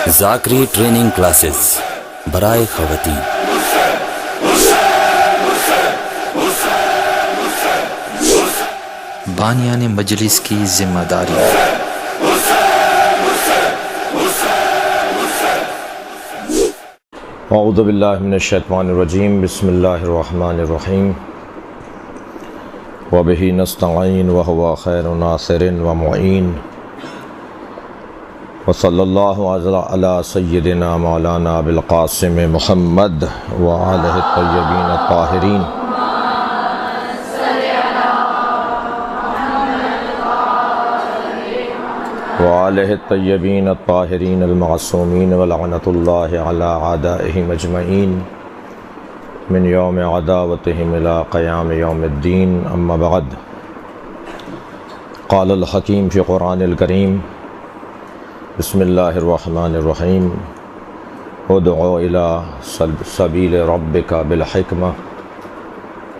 ذاکری training classes برائے خواتین۔ بانیان مجلس کی ذمہ داری۔ اعوذ باللہ من الشیطان الرجیم، بسم اللہ الرحمن الرحیم، وبہ نستعین وہو خیر ناصر ومعین، وصلی اللہ علی سیدنا مولانا بالقاسم محمد وآلہ الطیبین الطاہرین، وآلہ الطیبین الطاہرین المعصومین، ولعنۃ اللہ علی اعدائہم اجمعین من یوم عداوتہم الی قیام یوم الدین، اما بعد۔ قال الحکیم فی قرآن الکریم، بسم اللہ الرحمن الرحیم، ادعو الی سبیل ربک بالحکمہ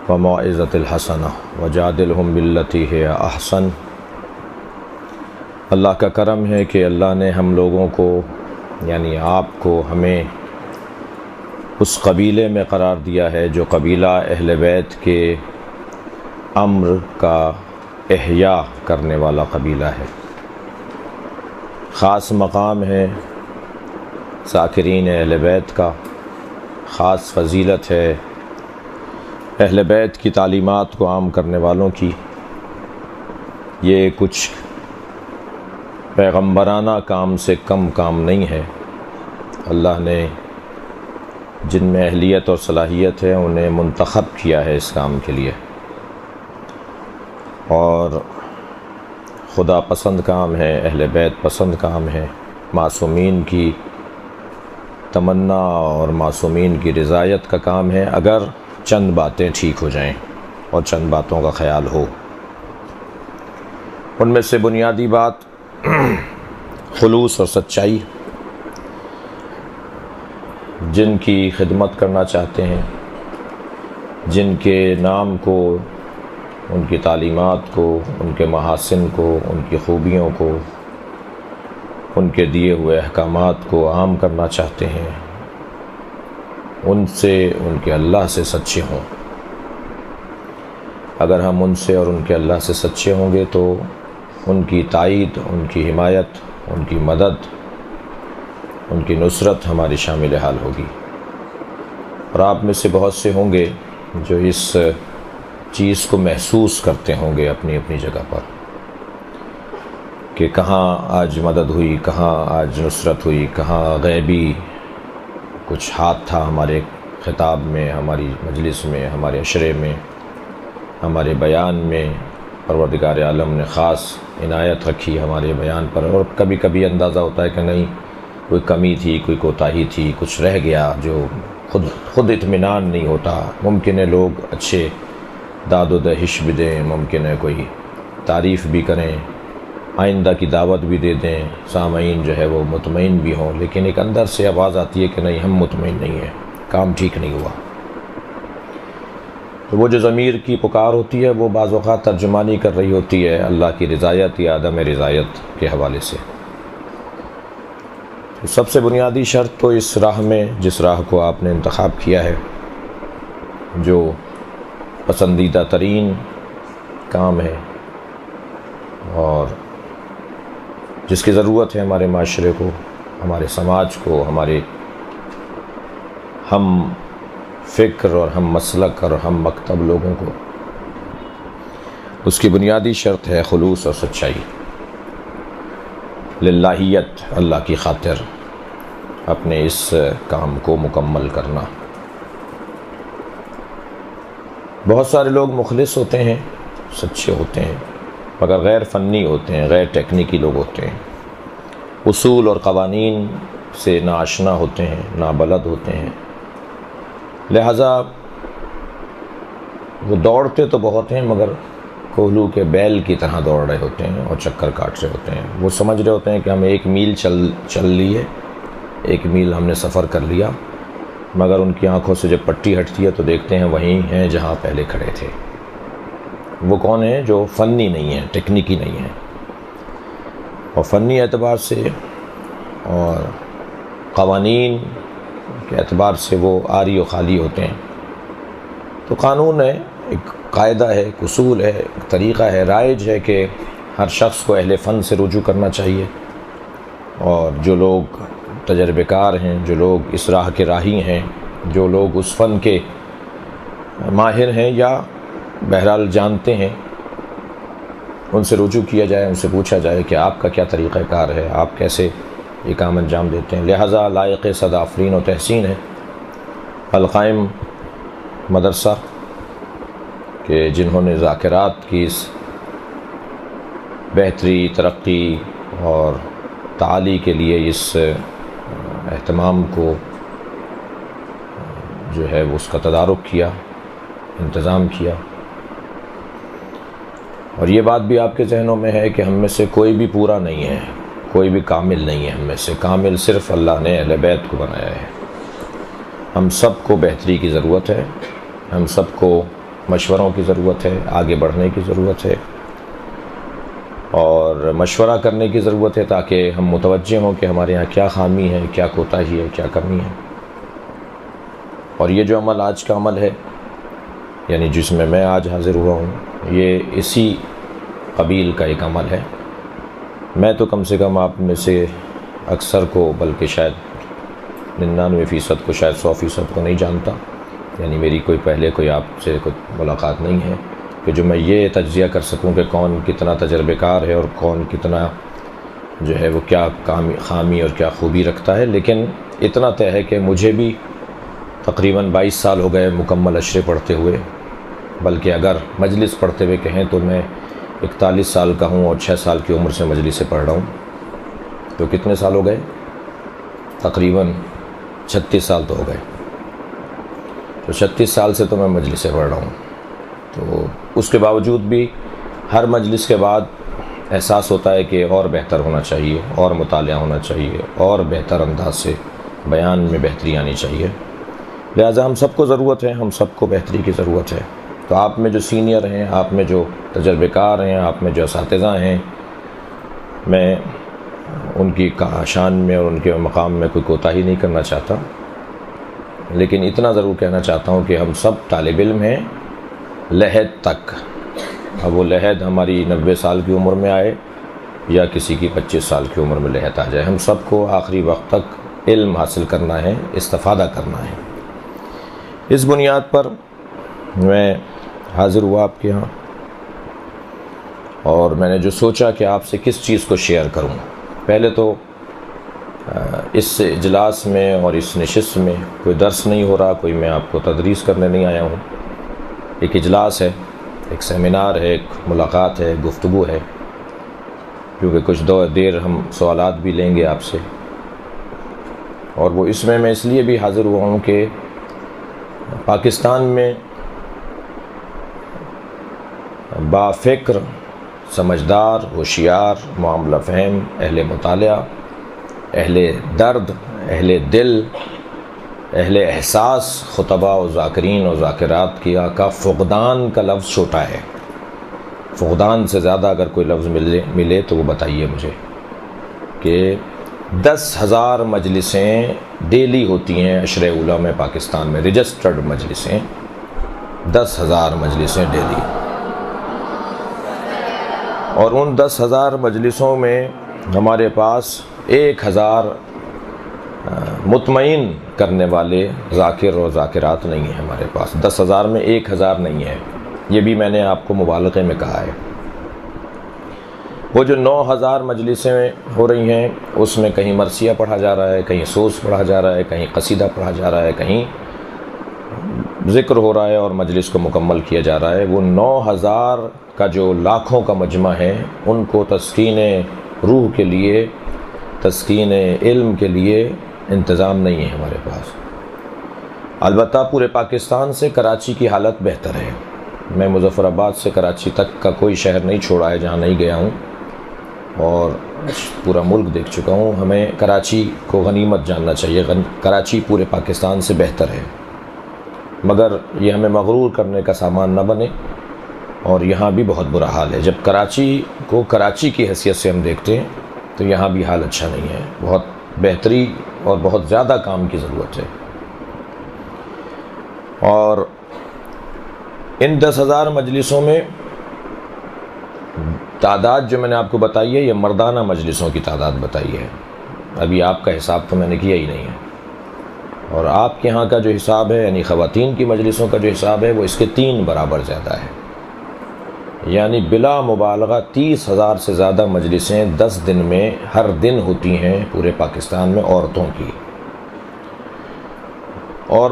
وموعظۃ الحسنہ وجادلہم باللتی ہی احسن۔ اللہ کا کرم ہے کہ اللہ نے ہم لوگوں کو یعنی آپ کو ہمیں اس قبیلے میں قرار دیا ہے جو قبیلہ اہل بیت کے امر کا احیاء کرنے والا قبیلہ ہے۔ خاص مقام ہے ذاکرین اہل بیت کا، خاص فضیلت ہے اہل بیت کی تعلیمات کو عام کرنے والوں کی۔ یہ کچھ پیغمبرانہ کام سے کم کام نہیں ہے۔ اللہ نے جن میں اہلیت اور صلاحیت ہے انہیں منتخب کیا ہے اس کام کے لیے، اور خدا پسند کام ہے، اہل بیت پسند کام ہے۔ معصومین کی تمنا اور معصومین کی رضایت کا کام ہے، اگر چند باتیں ٹھیک ہو جائیں اور چند باتوں کا خیال ہو۔ ان میں سے بنیادی بات خلوص اور سچائی۔ جن کی خدمت کرنا چاہتے ہیں، جن کے نام کو، ان کی تعلیمات کو، ان کے محاسن کو، ان کی خوبیوں کو، ان کے دیے ہوئے احکامات کو عام کرنا چاہتے ہیں، ان سے، ان کے اللہ سے سچے ہوں۔ اگر ہم ان سے اور ان کے اللہ سے سچے ہوں گے تو ان کی تائید، ان کی حمایت، ان کی مدد، ان کی نصرت ہماری شامل حال ہوگی۔ اور آپ میں سے بہت سے ہوں گے جو اس چیز کو محسوس کرتے ہوں گے اپنی اپنی جگہ پر کہ کہاں آج مدد ہوئی، کہاں آج نصرت ہوئی، کہاں غیبی کچھ ہاتھ تھا ہمارے خطاب میں، ہماری مجلس میں، ہمارے عشرے میں، ہمارے بیان میں۔ پروردگار عالم نے خاص عنایت رکھی ہمارے بیان پر، اور کبھی کبھی اندازہ ہوتا ہے کہ نہیں، کوئی کمی تھی، کوئی کوتاہی تھی، کچھ رہ گیا جو خود اطمینان نہیں ہوتا۔ ممکن ہے لوگ اچھے داد و دہش بھی دیں، ممکن ہے کوئی تعریف بھی کریں، آئندہ کی دعوت بھی دے دیں، سامعین جو ہے وہ مطمئن بھی ہوں، لیکن ایک اندر سے آواز آتی ہے کہ نہیں، ہم مطمئن نہیں ہیں، کام ٹھیک نہیں ہوا۔ تو وہ جو ضمیر کی پکار ہوتی ہے وہ بعض اوقات ترجمانی کر رہی ہوتی ہے اللہ کی رضایت یا عدم رضایت کے حوالے سے۔ تو سب سے بنیادی شرط تو اس راہ میں، جس راہ کو آپ نے انتخاب کیا ہے، جو پسندیدہ ترین کام ہے اور جس کی ضرورت ہے ہمارے معاشرے کو، ہمارے سماج کو، ہمارے ہم فکر اور ہم مسلک اور ہم مکتب لوگوں کو، اس کی بنیادی شرط ہے خلوص اور سچائی، للہیت، اللہ کی خاطر اپنے اس کام کو مکمل کرنا۔ بہت سارے لوگ مخلص ہوتے ہیں، سچے ہوتے ہیں، مگر غیر فنی ہوتے ہیں، غیر ٹیکنیکی لوگ ہوتے ہیں، اصول اور قوانین سے ناآشنا ہوتے ہیں، نابلد ہوتے ہیں، لہٰذا وہ دوڑتے تو بہت ہیں مگر کوہلو کے بیل کی طرح دوڑ رہے ہوتے ہیں اور چکر کاٹ رہے ہوتے ہیں۔ وہ سمجھ رہے ہوتے ہیں کہ ہم 1 میل چل لیے، 1 میل ہم نے سفر کر لیا، مگر ان کی آنکھوں سے جب پٹی ہٹتی ہے تو دیکھتے ہیں وہیں ہیں جہاں پہلے کھڑے تھے۔ وہ کون ہیں؟ جو فنی نہیں ہیں، ٹیکنیکی نہیں ہیں، اور فنی اعتبار سے اور قوانین کے اعتبار سے وہ عاری و خالی ہوتے ہیں۔ تو قانون ہے، ایک قاعدہ ہے، ایک اصول ہے، ایک طریقہ ہے، رائج ہے کہ ہر شخص کو اہل فن سے رجوع کرنا چاہیے، اور جو لوگ تجربے کار ہیں، جو لوگ اس راہ کے راہی ہیں، جو لوگ اس فن کے ماہر ہیں یا بہرحال جانتے ہیں، ان سے رجوع کیا جائے، ان سے پوچھا جائے کہ آپ کا کیا طریقہ کار ہے، آپ کیسے یہ کام انجام دیتے ہیں۔ لہٰذا لائق صد آفرین و تحسین ہے القائم مدرسہ کہ جنہوں نے ذاکرات کی اس بہتری، ترقی اور تعالی کے لیے اس اہتمام کو جو ہے اس کا تدارک کیا، انتظام کیا۔ اور یہ بات بھی آپ کے ذہنوں میں ہے کہ ہم میں سے کوئی بھی پورا نہیں ہے، کوئی بھی کامل نہیں ہے، ہم میں سے کامل صرف اللہ نے اہل بیت کو بنایا ہے۔ ہم سب کو بہتری کی ضرورت ہے، ہم سب کو مشوروں کی ضرورت ہے، آگے بڑھنے کی ضرورت ہے، اور مشورہ کرنے کی ضرورت ہے تاکہ ہم متوجہ ہوں کہ ہمارے یہاں کیا خامی ہے، کیا کوتاہی ہے، کیا کمی ہے۔ اور یہ جو عمل آج کا عمل ہے، یعنی جس میں آج حاضر ہوا ہوں، یہ اسی قبیل کا ایک عمل ہے۔ میں تو کم سے کم آپ میں سے اکثر کو، بلکہ شاید 99% کو، شاید 100% کو نہیں جانتا، یعنی میری کوئی پہلے کوئی آپ سے کوئی ملاقات نہیں ہے کہ جو میں یہ تجزیہ کر سکوں کہ کون کتنا تجربہ کار ہے اور کون کتنا جو ہے وہ کیا خامی اور کیا خوبی رکھتا ہے۔ لیکن اتنا طے ہے کہ مجھے بھی تقریباً 22 سال ہو گئے مکمل اشرے پڑھتے ہوئے، بلکہ اگر مجلس پڑھتے ہوئے کہیں تو میں 41 سال کا ہوں اور 6 سال کی عمر سے مجلس سے پڑھ رہا ہوں۔ تو کتنے سال ہو گئے؟ تقریباً 36 سال تو ہو گئے۔ تو 36 سال سے تو میں مجلس سے پڑھ رہا ہوں۔ تو اس کے باوجود بھی ہر مجلس کے بعد احساس ہوتا ہے کہ اور بہتر ہونا چاہیے، اور مطالعہ ہونا چاہیے، اور بہتر انداز سے بیان میں بہتری آنی چاہیے۔ لہٰذا ہم سب کو ضرورت ہے، ہم سب کو بہتری کی ضرورت ہے۔ تو آپ میں جو سینئر ہیں، آپ میں جو تجربے کار ہیں، آپ میں جو اساتذہ ہیں، میں ان کی شان میں اور ان کے مقام میں کوئی کوتاہی نہیں کرنا چاہتا، لیکن اتنا ضرور کہنا چاہتا ہوں کہ ہم سب طالب علم ہیں لحد تک۔ اب وہ لحد ہماری 90 سال کی عمر میں آئے یا کسی کی 25 سال کی عمر میں لحد آ جائے، ہم سب کو آخری وقت تک علم حاصل کرنا ہے، استفادہ کرنا ہے۔ اس بنیاد پر میں حاضر ہوا آپ کے ہاں، اور میں نے جو سوچا کہ آپ سے کس چیز کو شیئر کروں۔ پہلے تو اس اجلاس میں اور اس نشست میں کوئی درس نہیں ہو رہا، کوئی میں آپ کو تدریس کرنے نہیں آیا ہوں۔ ایک اجلاس ہے، ایک سیمینار ہے، ایک ملاقات ہے، گفتگو ہے، کیونکہ کچھ دیر ہم سوالات بھی لیں گے آپ سے۔ اور وہ اس میں اس لیے بھی حاضر ہوا ہوں کہ پاکستان میں بافکر، سمجھدار، ہوشیار، معاملہ فہم، اہل مطالعہ، اہل درد، اہل دل، اہل احساس خطبہ و ذاکرین و ذاکرات کا فقدان کا لفظ چھوٹا ہے۔ فقدان سے زیادہ اگر کوئی لفظ ملے تو وہ بتائیے مجھے، کہ 10,000 مجلسیں ڈیلی ہوتی ہیں عشرہ اولیٰ میں پاکستان میں، رجسٹرڈ مجلسیں 10,000 مجلسیں ڈیلی، اور ان 10,000 مجلسوں میں ہمارے پاس 1,000 مطمئن کرنے والے ذاکر اور ذاکرات نہیں ہیں ہمارے پاس۔ 10,000 میں 1,000 نہیں ہے، یہ بھی میں نے آپ کو مبالغے میں کہا ہے۔ وہ جو 9,000 مجلسیں ہو رہی ہیں اس میں کہیں مرثیہ پڑھا جا رہا ہے، کہیں سوز پڑھا جا رہا ہے، کہیں قصیدہ پڑھا جا رہا ہے، کہیں ذکر ہو رہا ہے اور مجلس کو مکمل کیا جا رہا ہے۔ وہ 9,000 کا جو لاکھوں کا مجمع ہے، ان کو تسکین روح کے لیے، تسکین علم کے لیے انتظام نہیں ہے ہمارے پاس۔ البتہ پورے پاکستان سے کراچی کی حالت بہتر ہے۔ میں مظفر آباد سے کراچی تک کا کوئی شہر نہیں چھوڑا ہے جہاں نہیں گیا ہوں، اور پورا ملک دیکھ چکا ہوں۔ ہمیں کراچی کو غنیمت جاننا چاہیے، کراچی پورے پاکستان سے بہتر ہے، مگر یہ ہمیں مغرور کرنے کا سامان نہ بنے۔ اور یہاں بھی بہت برا حال ہے۔ جب کراچی کو کراچی کی حیثیت سے ہم دیکھتے ہیں تو یہاں بھی حال اچھا نہیں ہے، بہت بہتری اور بہت زیادہ کام کی ضرورت ہے۔ اور ان 10,000 مجلسوں میں تعداد جو میں نے آپ کو بتائی ہے یہ مردانہ مجلسوں کی تعداد بتائی ہے، ابھی آپ کا حساب تو میں نے کیا ہی نہیں ہے، اور آپ کے ہاں کا جو حساب ہے یعنی خواتین کی مجلسوں کا جو حساب ہے وہ اس کے 3 برابر زیادہ ہے، یعنی بلا مبالغہ 30,000 سے زیادہ مجلسیں 10 دن میں ہر دن ہوتی ہیں پورے پاکستان میں عورتوں کی، اور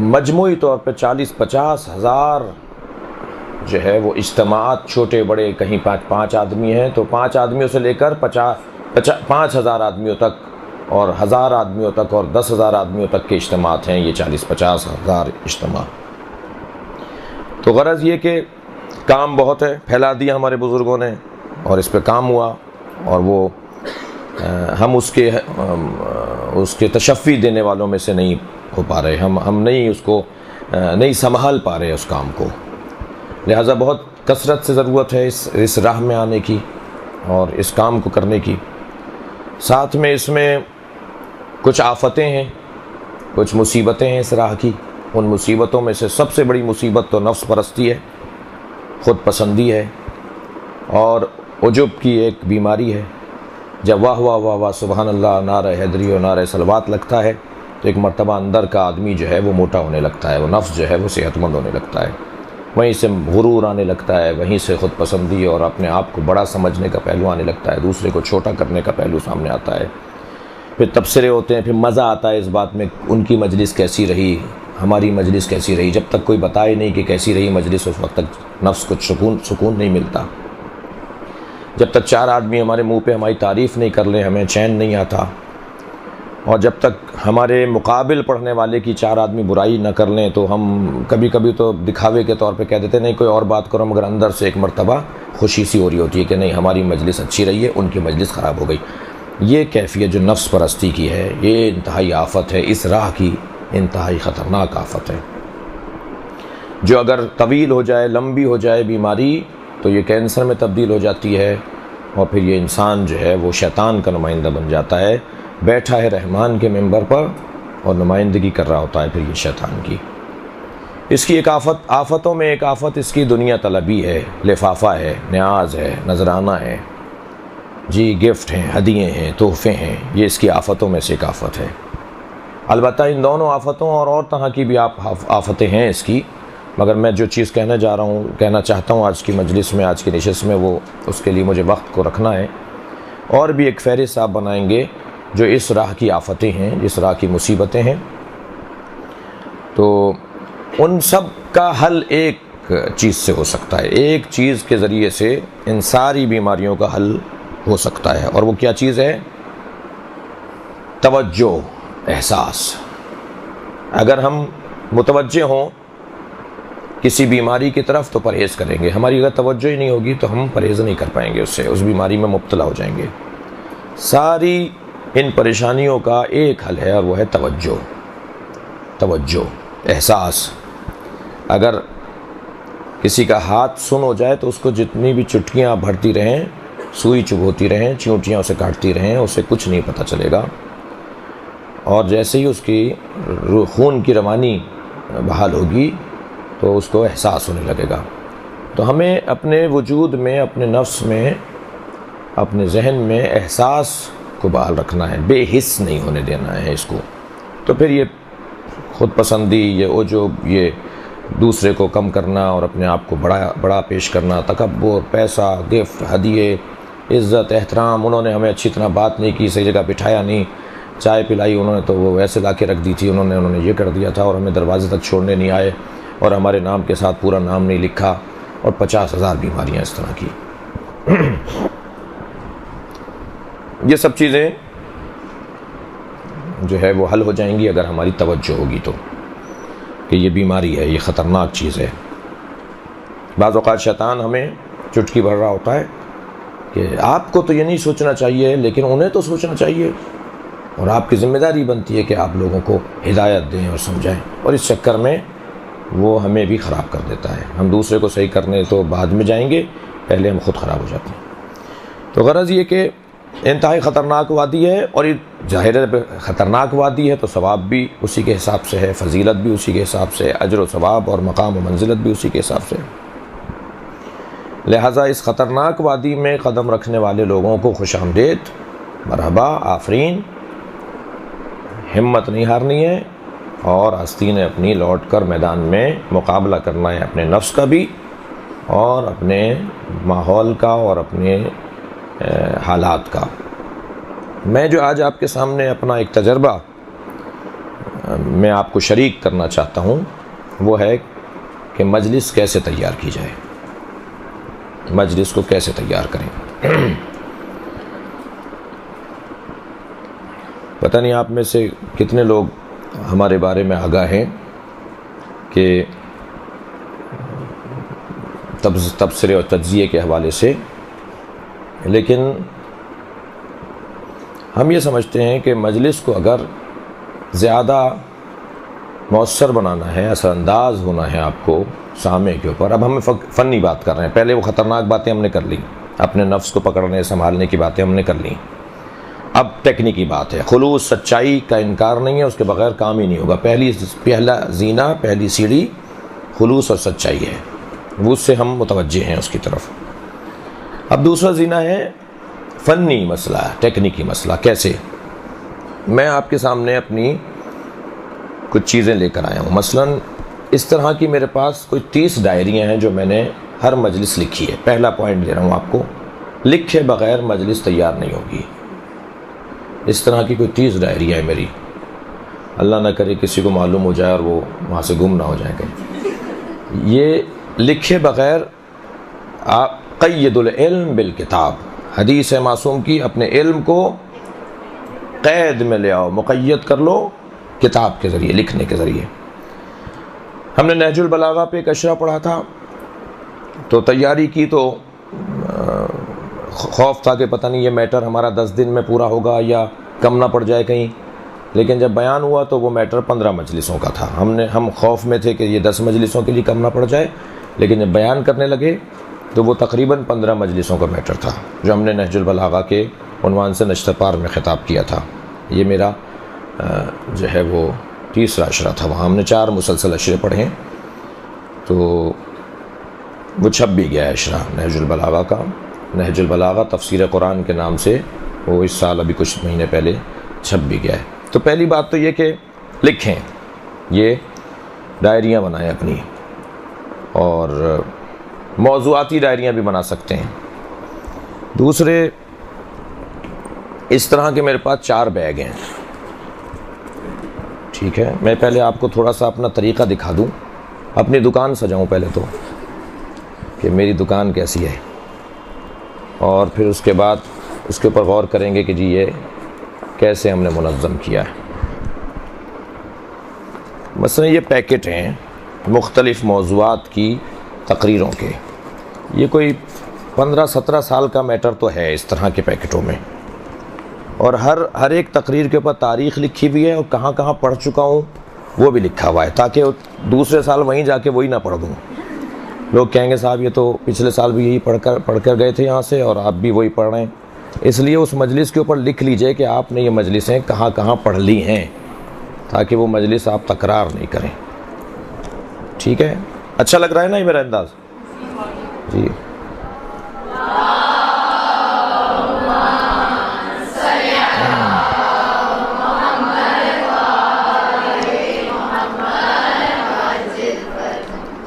مجموعی طور پہ 40-50 ہزار جو ہے وہ اجتماعات چھوٹے بڑے، کہیں 5 آدمی ہیں تو 5 آدمیوں سے لے کر 5,000 آدمیوں تک اور 1,000 آدمیوں تک اور 10,000 آدمیوں تک کے اجتماعات ہیں، یہ 40-50 ہزار اجتماع۔ تو غرض یہ کہ کام بہت ہے، پھیلا دیا ہمارے بزرگوں نے اور اس پہ کام ہوا، اور وہ ہم اس کے تشفی دینے والوں میں سے نہیں ہو پا رہے، ہم نہیں اس کو نہیں سنبھال پا رہے اس کام کو، لہٰذا بہت کثرت سے ضرورت ہے اس راہ میں آنے کی اور اس کام کو کرنے کی۔ ساتھ میں اس میں کچھ آفتیں ہیں، کچھ مصیبتیں ہیں اس راہ کی، ان مصیبتوں میں سے سب سے بڑی مصیبت تو نفس پرستی ہے، خود پسندی ہے، اور عجب کی ایک بیماری ہے۔ جب واہ واہ واہ واہ سبحان اللہ، نعرہ حیدری اور نعرہ صلوات لگتا ہے تو ایک مرتبہ اندر کا آدمی جو ہے وہ موٹا ہونے لگتا ہے، وہ نفس جو ہے وہ صحت مند ہونے لگتا ہے، وہیں سے غرور آنے لگتا ہے، وہیں سے خود پسندی اور اپنے آپ کو بڑا سمجھنے کا پہلو آنے لگتا ہے، دوسرے کو چھوٹا کرنے کا پہلو سامنے آتا ہے، پھر تبصرے ہوتے ہیں، پھر مزہ آتا ہے اس بات میں ان کی مجلس کیسی رہی، ہماری مجلس کیسی رہی۔ جب تک کوئی بتائے نہیں کہ کیسی رہی مجلس اس وقت تک نفس کو سکون نہیں ملتا، جب تک 4 آدمی ہمارے منہ پہ ہماری تعریف نہیں کر لیں ہمیں چین نہیں آتا، اور جب تک ہمارے مقابل پڑھنے والے کی 4 آدمی برائی نہ کر لیں تو ہم کبھی کبھی تو دکھاوے کے طور پہ کہہ دیتے نہیں کوئی اور بات کرو، مگر اندر سے ایک مرتبہ خوشی سی ہو رہی ہوتی ہے کہ نہیں ہماری مجلس اچھی رہی ہے، ان کی مجلس خراب ہو گئی۔ یہ کیفیت جو نفس پرستی کی ہے یہ انتہائی آفت ہے، اس راہ کی انتہائی خطرناک آفت ہے، جو اگر طویل ہو جائے، لمبی ہو جائے بیماری تو یہ کینسر میں تبدیل ہو جاتی ہے، اور پھر یہ انسان جو ہے وہ شیطان کا نمائندہ بن جاتا ہے، بیٹھا ہے رحمان کے ممبر پر اور نمائندگی کر رہا ہوتا ہے پھر یہ شیطان کی۔ اس کی ایک آفتوں میں ایک آفت اس کی دنیا طلبی ہے، لفافہ ہے، نیاز ہے، نذرانہ ہے، جی گفٹ ہیں، ہدیے ہیں، تحفے ہیں، یہ اس کی آفتوں میں سے ایک آفت ہے۔ البتہ ان دونوں آفتوں اور طرح کی بھی آفتیں ہیں اس کی، مگر میں جو چیز کہنا چاہتا ہوں آج کی مجلس میں، آج کی نشست میں، وہ اس کے لیے مجھے وقت کو رکھنا ہے، اور بھی ایک فہرست آپ بنائیں گے جو اس راہ کی آفتیں ہیں، اس راہ کی مصیبتیں ہیں، تو ان سب کا حل ایک چیز سے ہو سکتا ہے، ایک چیز کے ذریعے سے ان ساری بیماریوں کا حل ہو سکتا ہے، اور وہ کیا چیز ہے؟ توجہ، احساس۔ اگر ہم متوجہ ہوں کسی بیماری کی طرف تو پرہیز کریں گے، ہماری اگر توجہ ہی نہیں ہوگی تو ہم پرہیز نہیں کر پائیں گے، اس بیماری میں مبتلا ہو جائیں گے۔ ساری ان پریشانیوں کا ایک حل ہے اور وہ ہے توجہ، احساس۔ اگر کسی کا ہاتھ سن ہو جائے تو اس کو جتنی بھی چٹکیاں بھرتی رہیں، سوئی چبھوتی رہیں، چیونٹیاں اسے کاٹتی رہیں، اسے کچھ نہیں پتہ چلے گا، اور جیسے ہی اس کی خون کی روانی بحال ہوگی تو اس کو احساس ہونے لگے گا۔ تو ہمیں اپنے وجود میں، اپنے نفس میں، اپنے ذہن میں احساس کو بحال رکھنا ہے، بے حس نہیں ہونے دینا ہے اس کو۔ تو پھر یہ خود پسندی، یہ عجب، یہ دوسرے کو کم کرنا اور اپنے آپ کو بڑا پیش کرنا، تکبر، پیسہ، گفٹ، ہدیے، عزت، احترام، انہوں نے ہمیں اچھی طرح بات نہیں کی، صحیح جگہ بٹھایا نہیں، چائے پلائی انہوں نے تو وہ ویسے لا کے رکھ دی تھی، انہوں نے یہ کر دیا تھا، اور ہمیں دروازے تک چھوڑنے نہیں آئے، اور ہمارے نام کے ساتھ پورا نام نہیں لکھا، اور 50,000 بیماریاں اس طرح کی۔ یہ سب چیزیں جو ہے وہ حل ہو جائیں گی اگر ہماری توجہ ہوگی تو، کہ یہ بیماری ہے، یہ خطرناک چیز ہے۔ بعض اوقات شیطان ہمیں چٹکی بھر رہا ہوتا ہے کہ آپ کو تو یہ نہیں سوچنا چاہیے لیکن انہیں تو سوچنا چاہیے، اور آپ کی ذمہ داری بنتی ہے کہ آپ لوگوں کو ہدایت دیں اور سمجھائیں، اور اس چکر میں وہ ہمیں بھی خراب کر دیتا ہے۔ ہم دوسرے کو صحیح کرنے تو بعد میں جائیں گے، پہلے ہم خود خراب ہو جاتے ہیں۔ تو غرض یہ کہ انتہائی خطرناک وادی ہے، اور ظاہر ہے خطرناک وادی ہے تو ثواب بھی اسی کے حساب سے ہے، فضیلت بھی اسی کے حساب سے ہے، اجر و ثواب اور مقام و منزلت بھی اسی کے حساب سے ہے۔ لہٰذا اس خطرناک وادی میں قدم رکھنے والے لوگوں کو خوش آمدید، مرحبا، آفرین، ہمت نہیں ہارنی ہے اور آستین اپنی لوٹ کر میدان میں مقابلہ کرنا ہے اپنے نفس کا بھی اور اپنے ماحول کا اور اپنے حالات کا۔ میں جو آج آپ کے سامنے اپنا ایک تجربہ میں آپ کو شریک کرنا چاہتا ہوں وہ ہے کہ مجلس کیسے تیار کی جائے، مجلس کو کیسے تیار کریں۔ پتہ نہیں آپ میں سے کتنے لوگ ہمارے بارے میں آگاہ ہیں کہ تبصرے اور تجزیے کے حوالے سے، لیکن ہم یہ سمجھتے ہیں کہ مجلس کو اگر زیادہ مؤثر بنانا ہے، اثر انداز ہونا ہے آپ کو سامع کے اوپر۔ اب ہم فنی بات کر رہے ہیں، پہلے وہ خطرناک باتیں ہم نے کر لیں، اپنے نفس کو پکڑنے سنبھالنے کی باتیں ہم نے کر لیں، اب ٹیکنیکی بات ہے۔ خلوص، سچائی کا انکار نہیں ہے، اس کے بغیر کام ہی نہیں ہوگا۔ پہلا زینہ، پہلی سیڑھی خلوص اور سچائی ہے، وہ اس سے ہم متوجہ ہیں اس کی طرف۔ اب دوسرا زینہ ہے فنی مسئلہ، ٹیکنیکی مسئلہ۔ کیسے؟ میں آپ کے سامنے اپنی کچھ چیزیں لے کر آیا ہوں۔ مثلاً اس طرح کی میرے پاس کوئی 30 ڈائریاں ہیں جو میں نے ہر مجلس لکھی ہے۔ پہلا پوائنٹ دے رہا ہوں آپ کو، لکھے بغیر مجلس تیار نہیں ہوگی۔ اس طرح کی کوئی 30 ڈائریاں ہیں میری، اللہ نہ کرے کسی کو معلوم ہو جائے اور وہ وہاں سے گم نہ ہو جائے کہیں۔ یہ لکھے بغیر آپ قید العلم بالکتاب، حدیث معصوم کی، اپنے علم کو قید میں لے آؤ، مقید کر لو کتاب کے ذریعے، لکھنے کے ذریعے۔ ہم نے نہج البلاغہ پہ ایک اشرا پڑھا تھا، تو تیاری کی تو خوف تھا کہ پتہ نہیں یہ میٹر ہمارا 10 دن میں پورا ہوگا یا کم نہ پڑ جائے کہیں، لیکن جب بیان ہوا تو وہ میٹر 15 مجلسوں کا تھا۔ ہم خوف میں تھے کہ یہ 10 مجلسوں کے لیے کم نہ پڑ جائے، لیکن جب بیان کرنے لگے تو وہ تقریباً 15 مجلسوں کا میٹر تھا جو ہم نے نہج البلاغہ کے عنوان سے نشتہ پار میں خطاب کیا تھا۔ یہ میرا جو ہے وہ تیسرا اشرا تھا، وہاں ہم نے 4 مسلسل اشرے پڑھے ہیں، تو وہ چھپ بھی گیا ہے اشرا نہج البلاغہ کا۔ نہج البلاغہ تفسیر قرآن کے نام سے وہ اس سال ابھی کچھ مہینے پہلے چھپ بھی گیا ہے۔ تو پہلی بات تو یہ کہ لکھیں، یہ ڈائریاں بنائیں اپنی، اور موضوعاتی ڈائریاں بھی بنا سکتے ہیں۔ دوسرے، اس طرح کے میرے پاس 4 بیگ ہیں، ٹھیک ہے؟ میں پہلے آپ کو تھوڑا سا اپنا طریقہ دکھا دوں، اپنی دکان سجاؤں پہلے تو کہ میری دکان کیسی ہے، اور پھر اس کے بعد اس کے اوپر غور کریں گے کہ جی یہ کیسے ہم نے منظم کیا ہے۔ مثلا یہ پیکٹ ہیں مختلف موضوعات کی تقریروں کے، یہ کوئی 15-17 سال کا میٹر تو ہے اس طرح کے پیکٹوں میں، اور ہر ایک تقریر کے اوپر تاریخ لکھی ہوئی ہے اور کہاں کہاں پڑھ چکا ہوں وہ بھی لکھا ہوا ہے، تاکہ دوسرے سال وہیں جا کے وہی نہ پڑھ دوں۔ لوگ کہیں گے صاحب یہ تو پچھلے سال بھی یہی پڑھ کر گئے تھے یہاں سے اور آپ بھی وہی پڑھ رہے ہیں۔ اس لیے اس مجلس کے اوپر لکھ لیجئے کہ آپ نے یہ مجلسیں کہاں کہاں پڑھ لی ہیں، تاکہ وہ مجلس آپ تکرار نہیں کریں، ٹھیک ہے؟ اچھا لگ رہا ہے نا یہ میرا انداز؟ جی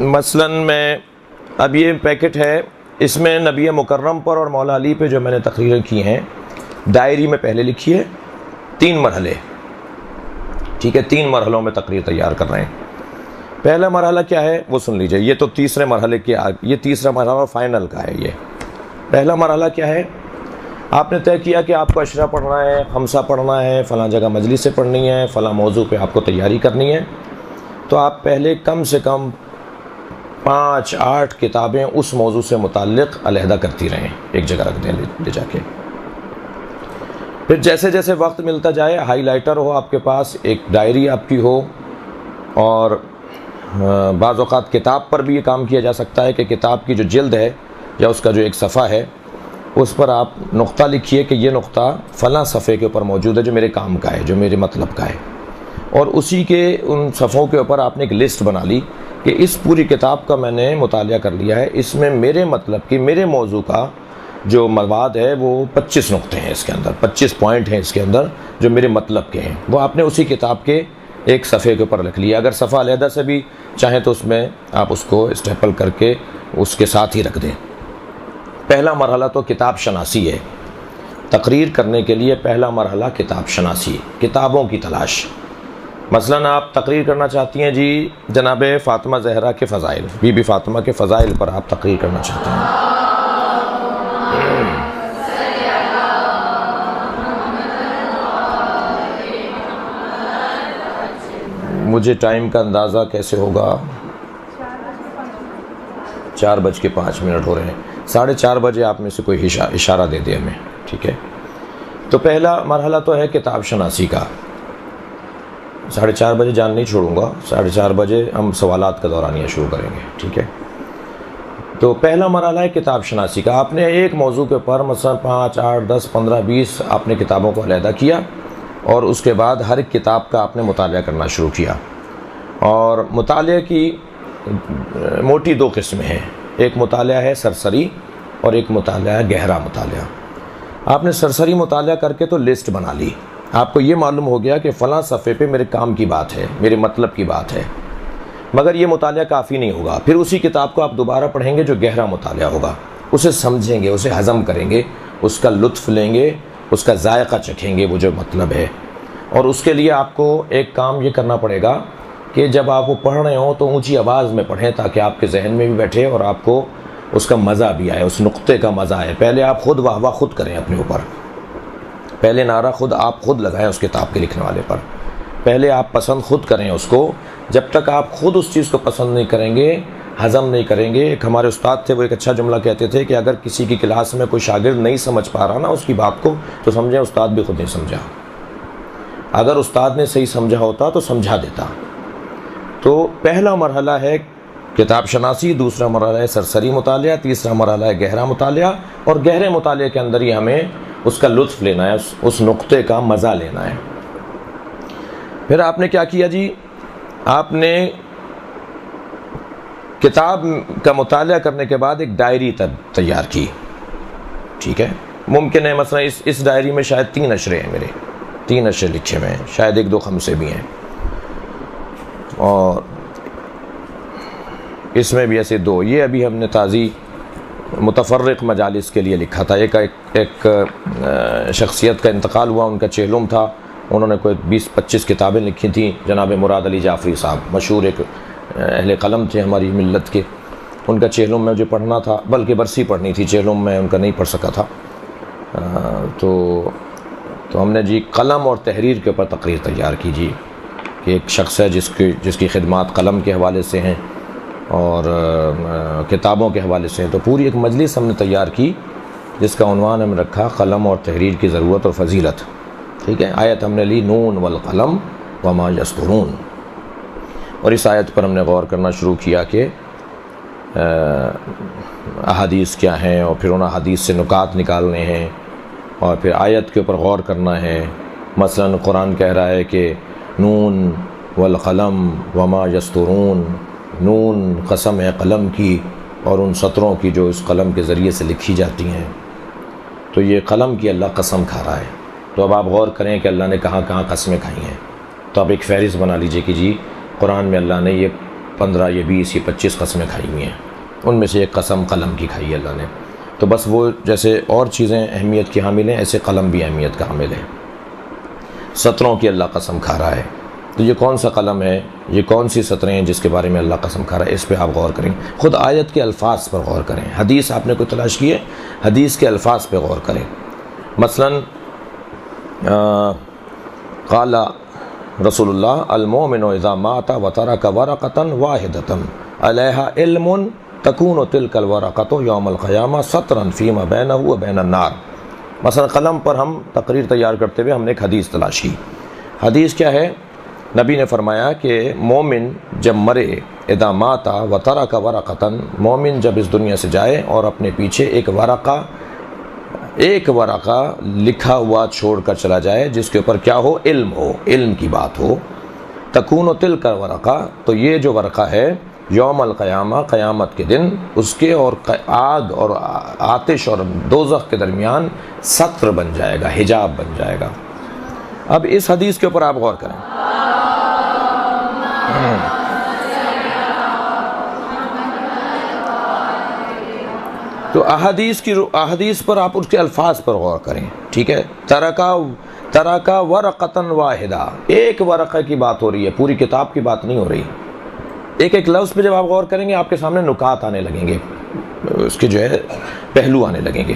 مثلاً میں اب یہ پیکٹ ہے، اس میں نبی مکرم پر اور مولا علی پہ جو میں نے تقریریں کی ہیں ڈائری میں پہلے لکھی ہے، 3 مرحلے، ٹھیک ہے؟ 3 مرحلوں میں تقریر تیار کر رہے ہیں۔ پہلا مرحلہ کیا ہے وہ سن لیجئے، یہ تو تیسرے مرحلے کی، یہ تیسرا مرحلہ فائنل کا ہے۔ یہ پہلا مرحلہ کیا ہے؟ آپ نے طے کیا کہ آپ کو اشرا پڑھنا ہے، خمسہ پڑھنا ہے، فلاں جگہ مجلس سے پڑھنی ہے، فلاں موضوع پہ آپ کو تیاری کرنی ہے، تو آپ پہلے کم سے کم 5-8 کتابیں اس موضوع سے متعلق علیحدہ کرتی رہیں، ایک جگہ رکھ دیں لے جا کے۔ پھر جیسے جیسے وقت ملتا جائے ہائی لائٹر ہو آپ کے پاس، ایک ڈائری آپ کی ہو، اور بعض اوقات کتاب پر بھی یہ کام کیا جا سکتا ہے کہ کتاب کی جو جلد ہے یا اس کا جو ایک صفحہ ہے اس پر آپ نقطہ لکھیے کہ یہ نقطہ فلاں صفحے کے اوپر موجود ہے جو میرے کام کا ہے، جو میرے مطلب کا ہے، اور اسی کے ان صفحوں کے اوپر آپ نے ایک لسٹ بنا لی کہ اس پوری کتاب کا میں نے مطالعہ کر لیا ہے، اس میں میرے مطلب کی، میرے موضوع کا جو مواد ہے وہ 25 نقطے ہیں، اس کے اندر 25 پوائنٹ ہیں اس کے اندر جو میرے مطلب کے ہیں، وہ آپ نے اسی کتاب کے ایک صفحے کے اوپر رکھ لیا۔ اگر صفحہ علیحدہ سے بھی چاہیں تو اس میں آپ اس کو اسٹیپل کر کے اس کے ساتھ ہی رکھ دیں۔ پہلا مرحلہ تو کتاب شناسی ہے، تقریر کرنے کے لیے پہلا مرحلہ کتاب شناسی، کتابوں کی تلاش۔ مثلاً آپ تقریر کرنا چاہتی ہیں جی جناب فاطمہ زہرا کے فضائل، بی بی فاطمہ کے فضائل پر آپ تقریر کرنا چاہتے ہیں، مجھے ٹائم کا اندازہ کیسے ہوگا؟ 4:05 ہو رہے ہیں، 4:30 بجے آپ میں سے کوئی اشارہ دے دے ہمیں، ٹھیک ہے؟ تو پہلا مرحلہ تو ہے کتاب شناسی کا۔ 4:30 بجے جان نہیں چھوڑوں گا، 4:30 بجے ہم سوالات کا دورانیہ شروع کریں گے، ٹھیک ہے؟ تو پہلا مرحلہ ہے کتاب شناسی کا۔ آپ نے ایک موضوع کے اوپر مثلا 5، 8، 10، 15، 20 آپ نے کتابوں کو علیحدہ کیا، اور اس کے بعد ہر ایک کتاب کا آپ نے مطالعہ کرنا شروع کیا۔ اور مطالعے کی موٹی 2 قسمیں ہیں، ایک مطالعہ ہے سرسری اور ایک مطالعہ ہے گہرا مطالعہ۔ آپ نے سرسری مطالعہ کر کے تو لسٹ بنا لی، آپ کو یہ معلوم ہو گیا کہ فلاں صفحے پہ میرے کام کی بات ہے، میرے مطلب کی بات ہے، مگر یہ مطالعہ کافی نہیں ہوگا۔ پھر اسی کتاب کو آپ دوبارہ پڑھیں گے جو گہرا مطالعہ ہوگا، اسے سمجھیں گے، اسے ہضم کریں گے، اس کا لطف لیں گے، اس کا ذائقہ چکھیں گے، وہ جو مطلب ہے۔ اور اس کے لیے آپ کو ایک کام یہ کرنا پڑے گا کہ جب آپ وہ پڑھ رہے ہوں تو اونچی آواز میں پڑھیں تاکہ آپ کے ذہن میں بھی بیٹھے اور آپ کو اس کا مزہ بھی آئے، اس نقطے کا مزہ آئے۔ پہلے آپ خود واہ واہ خود کریں اپنے اوپر، پہلے نعرہ آپ خود لگائیں اس کتاب کے لکھنے والے پر، پہلے آپ پسند خود کریں اس کو۔ جب تک آپ خود اس چیز کو پسند نہیں کریں گے، ہضم نہیں کریں گے، ایک ہمارے استاد تھے، وہ ایک اچھا جملہ کہتے تھے کہ اگر کسی کی کلاس میں کوئی شاگرد نہیں سمجھ پا رہا نا اس کی بات کو، تو سمجھیں استاد بھی خود نہیں سمجھا، اگر استاد نے صحیح سمجھا ہوتا تو سمجھا دیتا۔ تو پہلا مرحلہ ہے کتاب شناسی، دوسرا مرحلہ ہے سرسری مطالعہ، تیسرا مرحلہ ہے گہرا مطالعہ، اور گہرے مطالعے کے اندر ہی ہمیں اس کا لطف لینا ہے، اس نقطے کا مزہ لینا ہے۔ پھر آپ نے کیا کیا جی؟ آپ نے کتاب کا مطالعہ کرنے کے بعد ایک ڈائری تیار کی، ٹھیک ہے؟ ممکن ہے مثلا اس ڈائری میں شاید 3 اشرے ہیں، میرے 3 اشرے لکھے ہوئے ہیں، شاید 1-2 خمسے بھی ہیں، اور اس میں بھی ایسے 2، یہ ابھی ہم نے تازی متفرق مجالس کے لیے لکھا تھا۔ ایک شخصیت کا انتقال ہوا، ان کا چہلم تھا، انہوں نے کوئی 20-25 کتابیں لکھی تھیں، جناب مراد علی جعفری صاحب، مشہور ایک اہل قلم تھے ہماری ملت کے، ان کا چہلم میں مجھے پڑھنا تھا، بلکہ برسی پڑھنی تھی، چہلم میں ان کا نہیں پڑھ سکا تھا۔ تو ہم نے جی قلم اور تحریر کے اوپر تقریر تیار کی جی، کہ ایک شخص ہے جس کی خدمات قلم کے حوالے سے ہیں اور کتابوں کے حوالے سے ہیں، تو پوری ایک مجلس ہم نے تیار کی جس کا عنوان ہم نے رکھا قلم اور تحریر کی ضرورت اور فضیلت، ٹھیک ہے؟ آیت ہم نے لی نون والقلم وما یسطرون، اور اس آیت پر ہم نے غور کرنا شروع کیا کہ احادیث کیا ہیں، اور پھر ان احادیث سے نکات نکالنے ہیں، اور پھر آیت کے اوپر غور کرنا ہے۔ مثلا قرآن کہہ رہا ہے کہ نون والقلم وما یسطرون، نون قسم ہے قلم کی اور ان سطروں کی جو اس قلم کے ذریعے سے لکھی جاتی ہیں، تو یہ قلم کی اللہ قسم کھا رہا ہے۔ تو اب آپ غور کریں کہ اللہ نے کہاں کہاں قسمیں کھائی ہیں، تو آپ ایک فہرست بنا لیجئے کہ جی قرآن میں اللہ نے یہ 15 یہ 20 یہ 25 قسمیں کھائی ہوئی ہیں، ان میں سے ایک قسم قلم کی کھائی ہے اللہ نے۔ تو بس وہ جیسے اور چیزیں اہمیت کی حامل ہیں، ایسے قلم بھی اہمیت کا حامل ہے۔ سطروں کی اللہ قسم کھا رہا ہے، تو یہ کون سا قلم ہے، یہ کون سی سطریں ہیں جس کے بارے میں اللہ قسم کھا رہا ہے، اس پہ آپ غور کریں، خود آیت کے الفاظ پر غور کریں، حدیث آپ نے کوئی تلاش کی ہے، حدیث کے الفاظ پہ غور کریں۔ مثلا قال رسول اللہ المؤمن اذا مات وترك ورقة واحدة علیہا علم تکون تلک الورقۃ یوم القیامہ سطرا فیما بینہ وبین النار۔ مثلا قلم پر ہم تقریر تیار کرتے ہوئے ہم نے ایک حدیث تلاش کی۔ حدیث کیا ہے؟ نبی نے فرمایا کہ مومن جب مرے اذا مات وترک ورقۃ، مومن جب اس دنیا سے جائے اور اپنے پیچھے ایک ورقہ ایک ورقہ لکھا ہوا چھوڑ کر چلا جائے جس کے اوپر کیا ہو؟ علم کی بات ہو. تکون تلک ورقہ، تو یہ جو ورقہ ہے یوم القیامہ، قیامت کے دن اس کے اور آگ اور آتش اور دوزخ کے درمیان ستر بن جائے گا، حجاب بن جائے گا. اب اس حدیث کے اوپر آپ غور کریں. تو احادیث پر آپ اس کے الفاظ پر غور کریں. ٹھیک ہے، ترکا ورقتن واحدہ، ایک ورقہ کی بات ہو رہی ہے، پوری کتاب کی بات نہیں ہو رہی. ایک ایک لفظ پہ جب آپ غور کریں گے آپ کے سامنے نکات آنے لگیں گے، اس کے جو ہے پہلو آنے لگیں گے.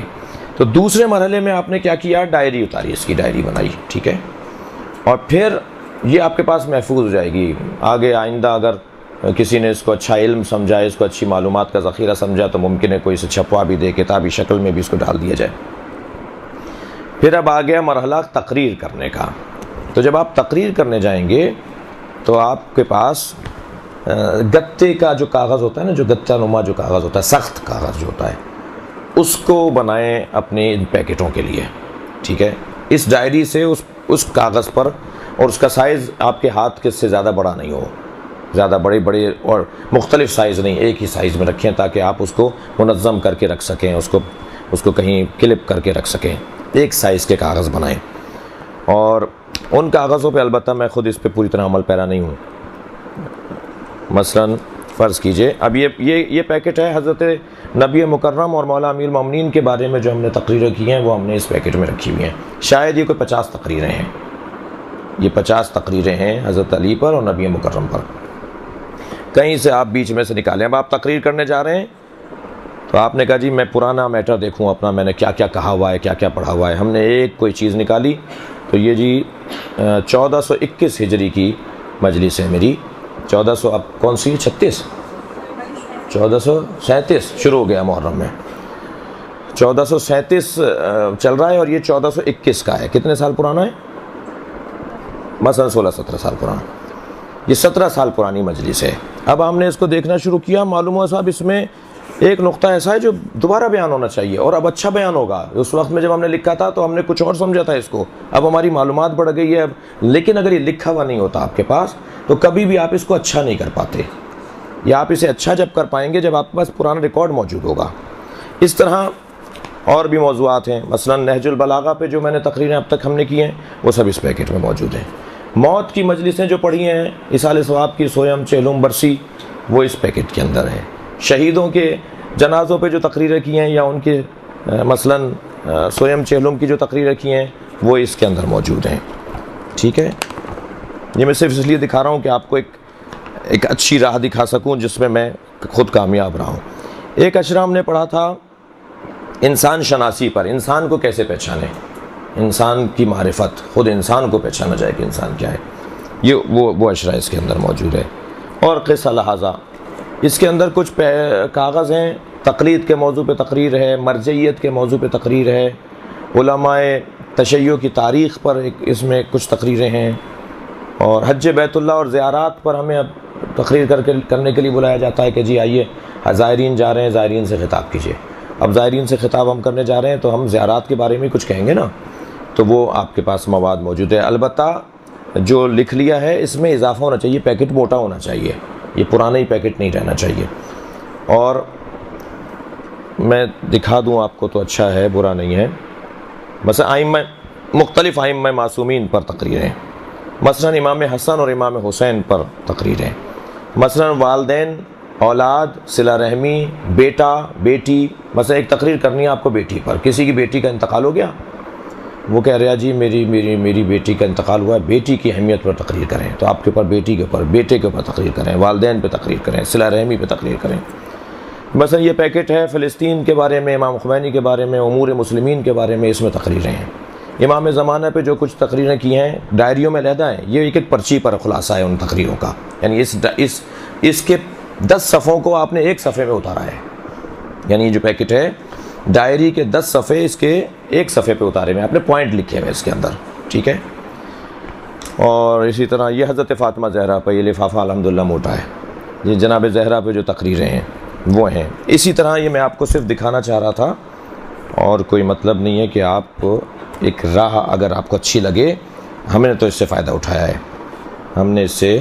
تو دوسرے مرحلے میں آپ نے کیا کیا؟ ڈائری اتاری، اس کی ڈائری بنائی. ٹھیک ہے، اور پھر یہ آپ کے پاس محفوظ ہو جائے گی. آگے آئندہ اگر کسی نے اس کو اچھا علم سمجھا، اس کو اچھی معلومات کا ذخیرہ سمجھا، تو ممکن ہے کوئی اسے چھپوا بھی دے، کتابی شکل میں بھی اس کو ڈال دیا جائے. پھر اب آ گیا مرحلہ تقریر کرنے کا. تو جب آپ تقریر کرنے جائیں گے تو آپ کے پاس گتے کا جو کاغذ ہوتا ہے نا، جو گتہ نما جو کاغذ ہوتا ہے، سخت کاغذ جو ہوتا ہے، اس کو بنائیں اپنے ان پیکٹوں کے لیے. ٹھیک ہے، اس ڈائری سے اس کاغذ پر، اور اس کا سائز آپ کے ہاتھ کے سے زیادہ بڑا نہیں ہو، زیادہ بڑے اور مختلف سائز نہیں، ایک ہی سائز میں رکھیں تاکہ آپ اس کو منظم کر کے رکھ سکیں، اس کو کہیں کلپ کر کے رکھ سکیں. ایک سائز کے کاغذ بنائیں. اور ان کاغذوں پہ البتہ میں خود اس پہ پوری طرح عمل پیرا نہیں ہوں. مثلا فرض کیجئے اب یہ پیکٹ ہے حضرت نبی مکرم اور مولا امیر المومنین کے بارے میں جو ہم نے تقریریں کی ہیں وہ ہم نے اس پیکٹ میں رکھی ہوئی ہیں. شاید یہ کوئی 50 تقریریں ہیں. یہ 50 تقریریں ہیں حضرت علی پر اور نبی مکرم پر. کہیں سے آپ بیچ میں سے نکالیں. اب آپ تقریر کرنے جا رہے ہیں تو آپ نے کہا جی میں پرانا میٹر دیکھوں اپنا، میں نے کیا کیا کہا ہوا ہے، کیا کیا پڑھا ہوا ہے. ہم نے ایک کوئی چیز نکالی تو یہ جی 1421 ہجری کی مجلس ہے میری. 1400 اب کون سی 36 1437 شروع ہو گیا محرم میں. 1437 چل رہا ہے اور یہ 1421 کا ہے. کتنے سال پرانا ہے؟ مثلا 16-17 سال پرانا. یہ 17 سال پرانی مجلس ہے. اب ہم نے اس کو دیکھنا شروع کیا. معلوم ہوا صاحب اس میں ایک نقطہ ایسا ہے جو دوبارہ بیان ہونا چاہیے اور اب اچھا بیان ہوگا. اس وقت میں جب ہم نے لکھا تھا تو ہم نے کچھ اور سمجھا تھا اس کو. اب ہماری معلومات بڑھ گئی ہے. لیکن اگر یہ لکھا ہوا نہیں ہوتا آپ کے پاس تو کبھی بھی آپ اس کو اچھا نہیں کر پاتے. یا آپ اسے اچھا جب کر پائیں گے جب آپ کے پاس پرانا ریکارڈ موجود ہوگا. اس طرح اور بھی موضوعات ہیں. مثلا نہج البلاغہ پہ جو میں نے تقریریں اب تک ہم نے کی ہیں وہ سب اس پیکٹ میں موجود ہیں. موت کی مجلسیں جو پڑھی ہیں، اصال ثواب کی سویم چہلم برسی، وہ اس پیکٹ کے اندر ہیں. شہیدوں کے جنازوں پہ جو تقریریں کی ہیں یا ان کے مثلا سویم چہلم کی جو تقریریں کی ہیں وہ اس کے اندر موجود ہیں. ٹھیک ہے، یہ میں صرف اس لیے دکھا رہا ہوں کہ آپ کو ایک اچھی راہ دکھا سکوں جس میں خود کامیاب رہا ہوں. ایک اشرا ہم نے پڑھا تھا انسان شناسی پر، انسان کو کیسے پہچانے، انسان کی معرفت، خود انسان کو پہچانا جائے کہ انسان کیا ہے. یہ وہ اشرا اس کے اندر موجود ہے. اور قصہ لہٰذا اس کے اندر کچھ کاغذ ہیں. تقلید کے موضوع پہ تقریر ہے، مرجعیت کے موضوع پہ تقریر ہے، علماء تشیع کی تاریخ پر اس میں کچھ تقریریں ہیں، اور حج بیت اللہ اور زیارات پر ہمیں اب تقریر کرنے کے لیے بلایا جاتا ہے کہ جی آئیے زائرین جا رہے ہیں، زائرین سے خطاب کیجیے. اب زائرین سے خطاب ہم کرنے جا رہے ہیں تو ہم زیارات کے بارے میں کچھ کہیں گے نا، تو وہ آپ کے پاس مواد موجود ہے. البتہ جو لکھ لیا ہے اس میں اضافہ ہونا چاہیے، پیکٹ موٹا ہونا چاہیے، یہ پرانا ہی پیکٹ نہیں رہنا چاہیے. اور میں دکھا دوں آپ کو تو اچھا ہے، برا نہیں ہے. مثلا مختلف ائمہ معصومین پر تقریریں، مثلا امام حسن اور امام حسین پر تقریریں، مثلا والدین، اولاد، صلہ رحمی، بیٹا بیٹی. مثلا ایک تقریر کرنی ہے آپ کو بیٹی پر، کسی کی بیٹی کا انتقال ہو گیا، وہ کہہ رہا جی میری بیٹی کا انتقال ہوا ہے، بیٹی کی اہمیت پر تقریر کریں. تو آپ کے اوپر بیٹی کے اوپر، بیٹے کے اوپر تقریر کریں، والدین پہ تقریر کریں، صلہ رحمی پہ تقریر کریں. مثلا یہ پیکٹ ہے فلسطین کے بارے میں، امام خمینی کے بارے میں، امور مسلمین کے بارے میں، اس میں تقریریں ہیں. امام زمانہ پہ جو کچھ تقریریں کی ہیں ڈائریوں میں علیحدہ ہیں. یہ ایک پرچی پر خلاصہ ہے ان تقریروں کا، یعنی اس کے 10 صفحوں کو آپ نے ایک صفحے میں اتارا ہے. یعنی یہ جو پیکٹ ہے ڈائری کے 10 صفحے اس کے ایک صفحے پہ اتارے ہوئے، آپ نے پوائنٹ لکھے ہوئے اس کے اندر. ٹھیک ہے. اور اسی طرح یہ حضرت فاطمہ زہرا پہ یہ لفافہ الحمدللہ موٹا ہے. یہ جناب زہرا پہ جو تقریریں ہیں وہ ہیں. اسی طرح یہ میں آپ کو صرف دکھانا چاہ رہا تھا اور کوئی مطلب نہیں ہے کہ آپ ایک راہ اگر آپ کو اچھی لگے، ہم نے تو اس سے فائدہ اٹھایا ہے، ہم نے اس سے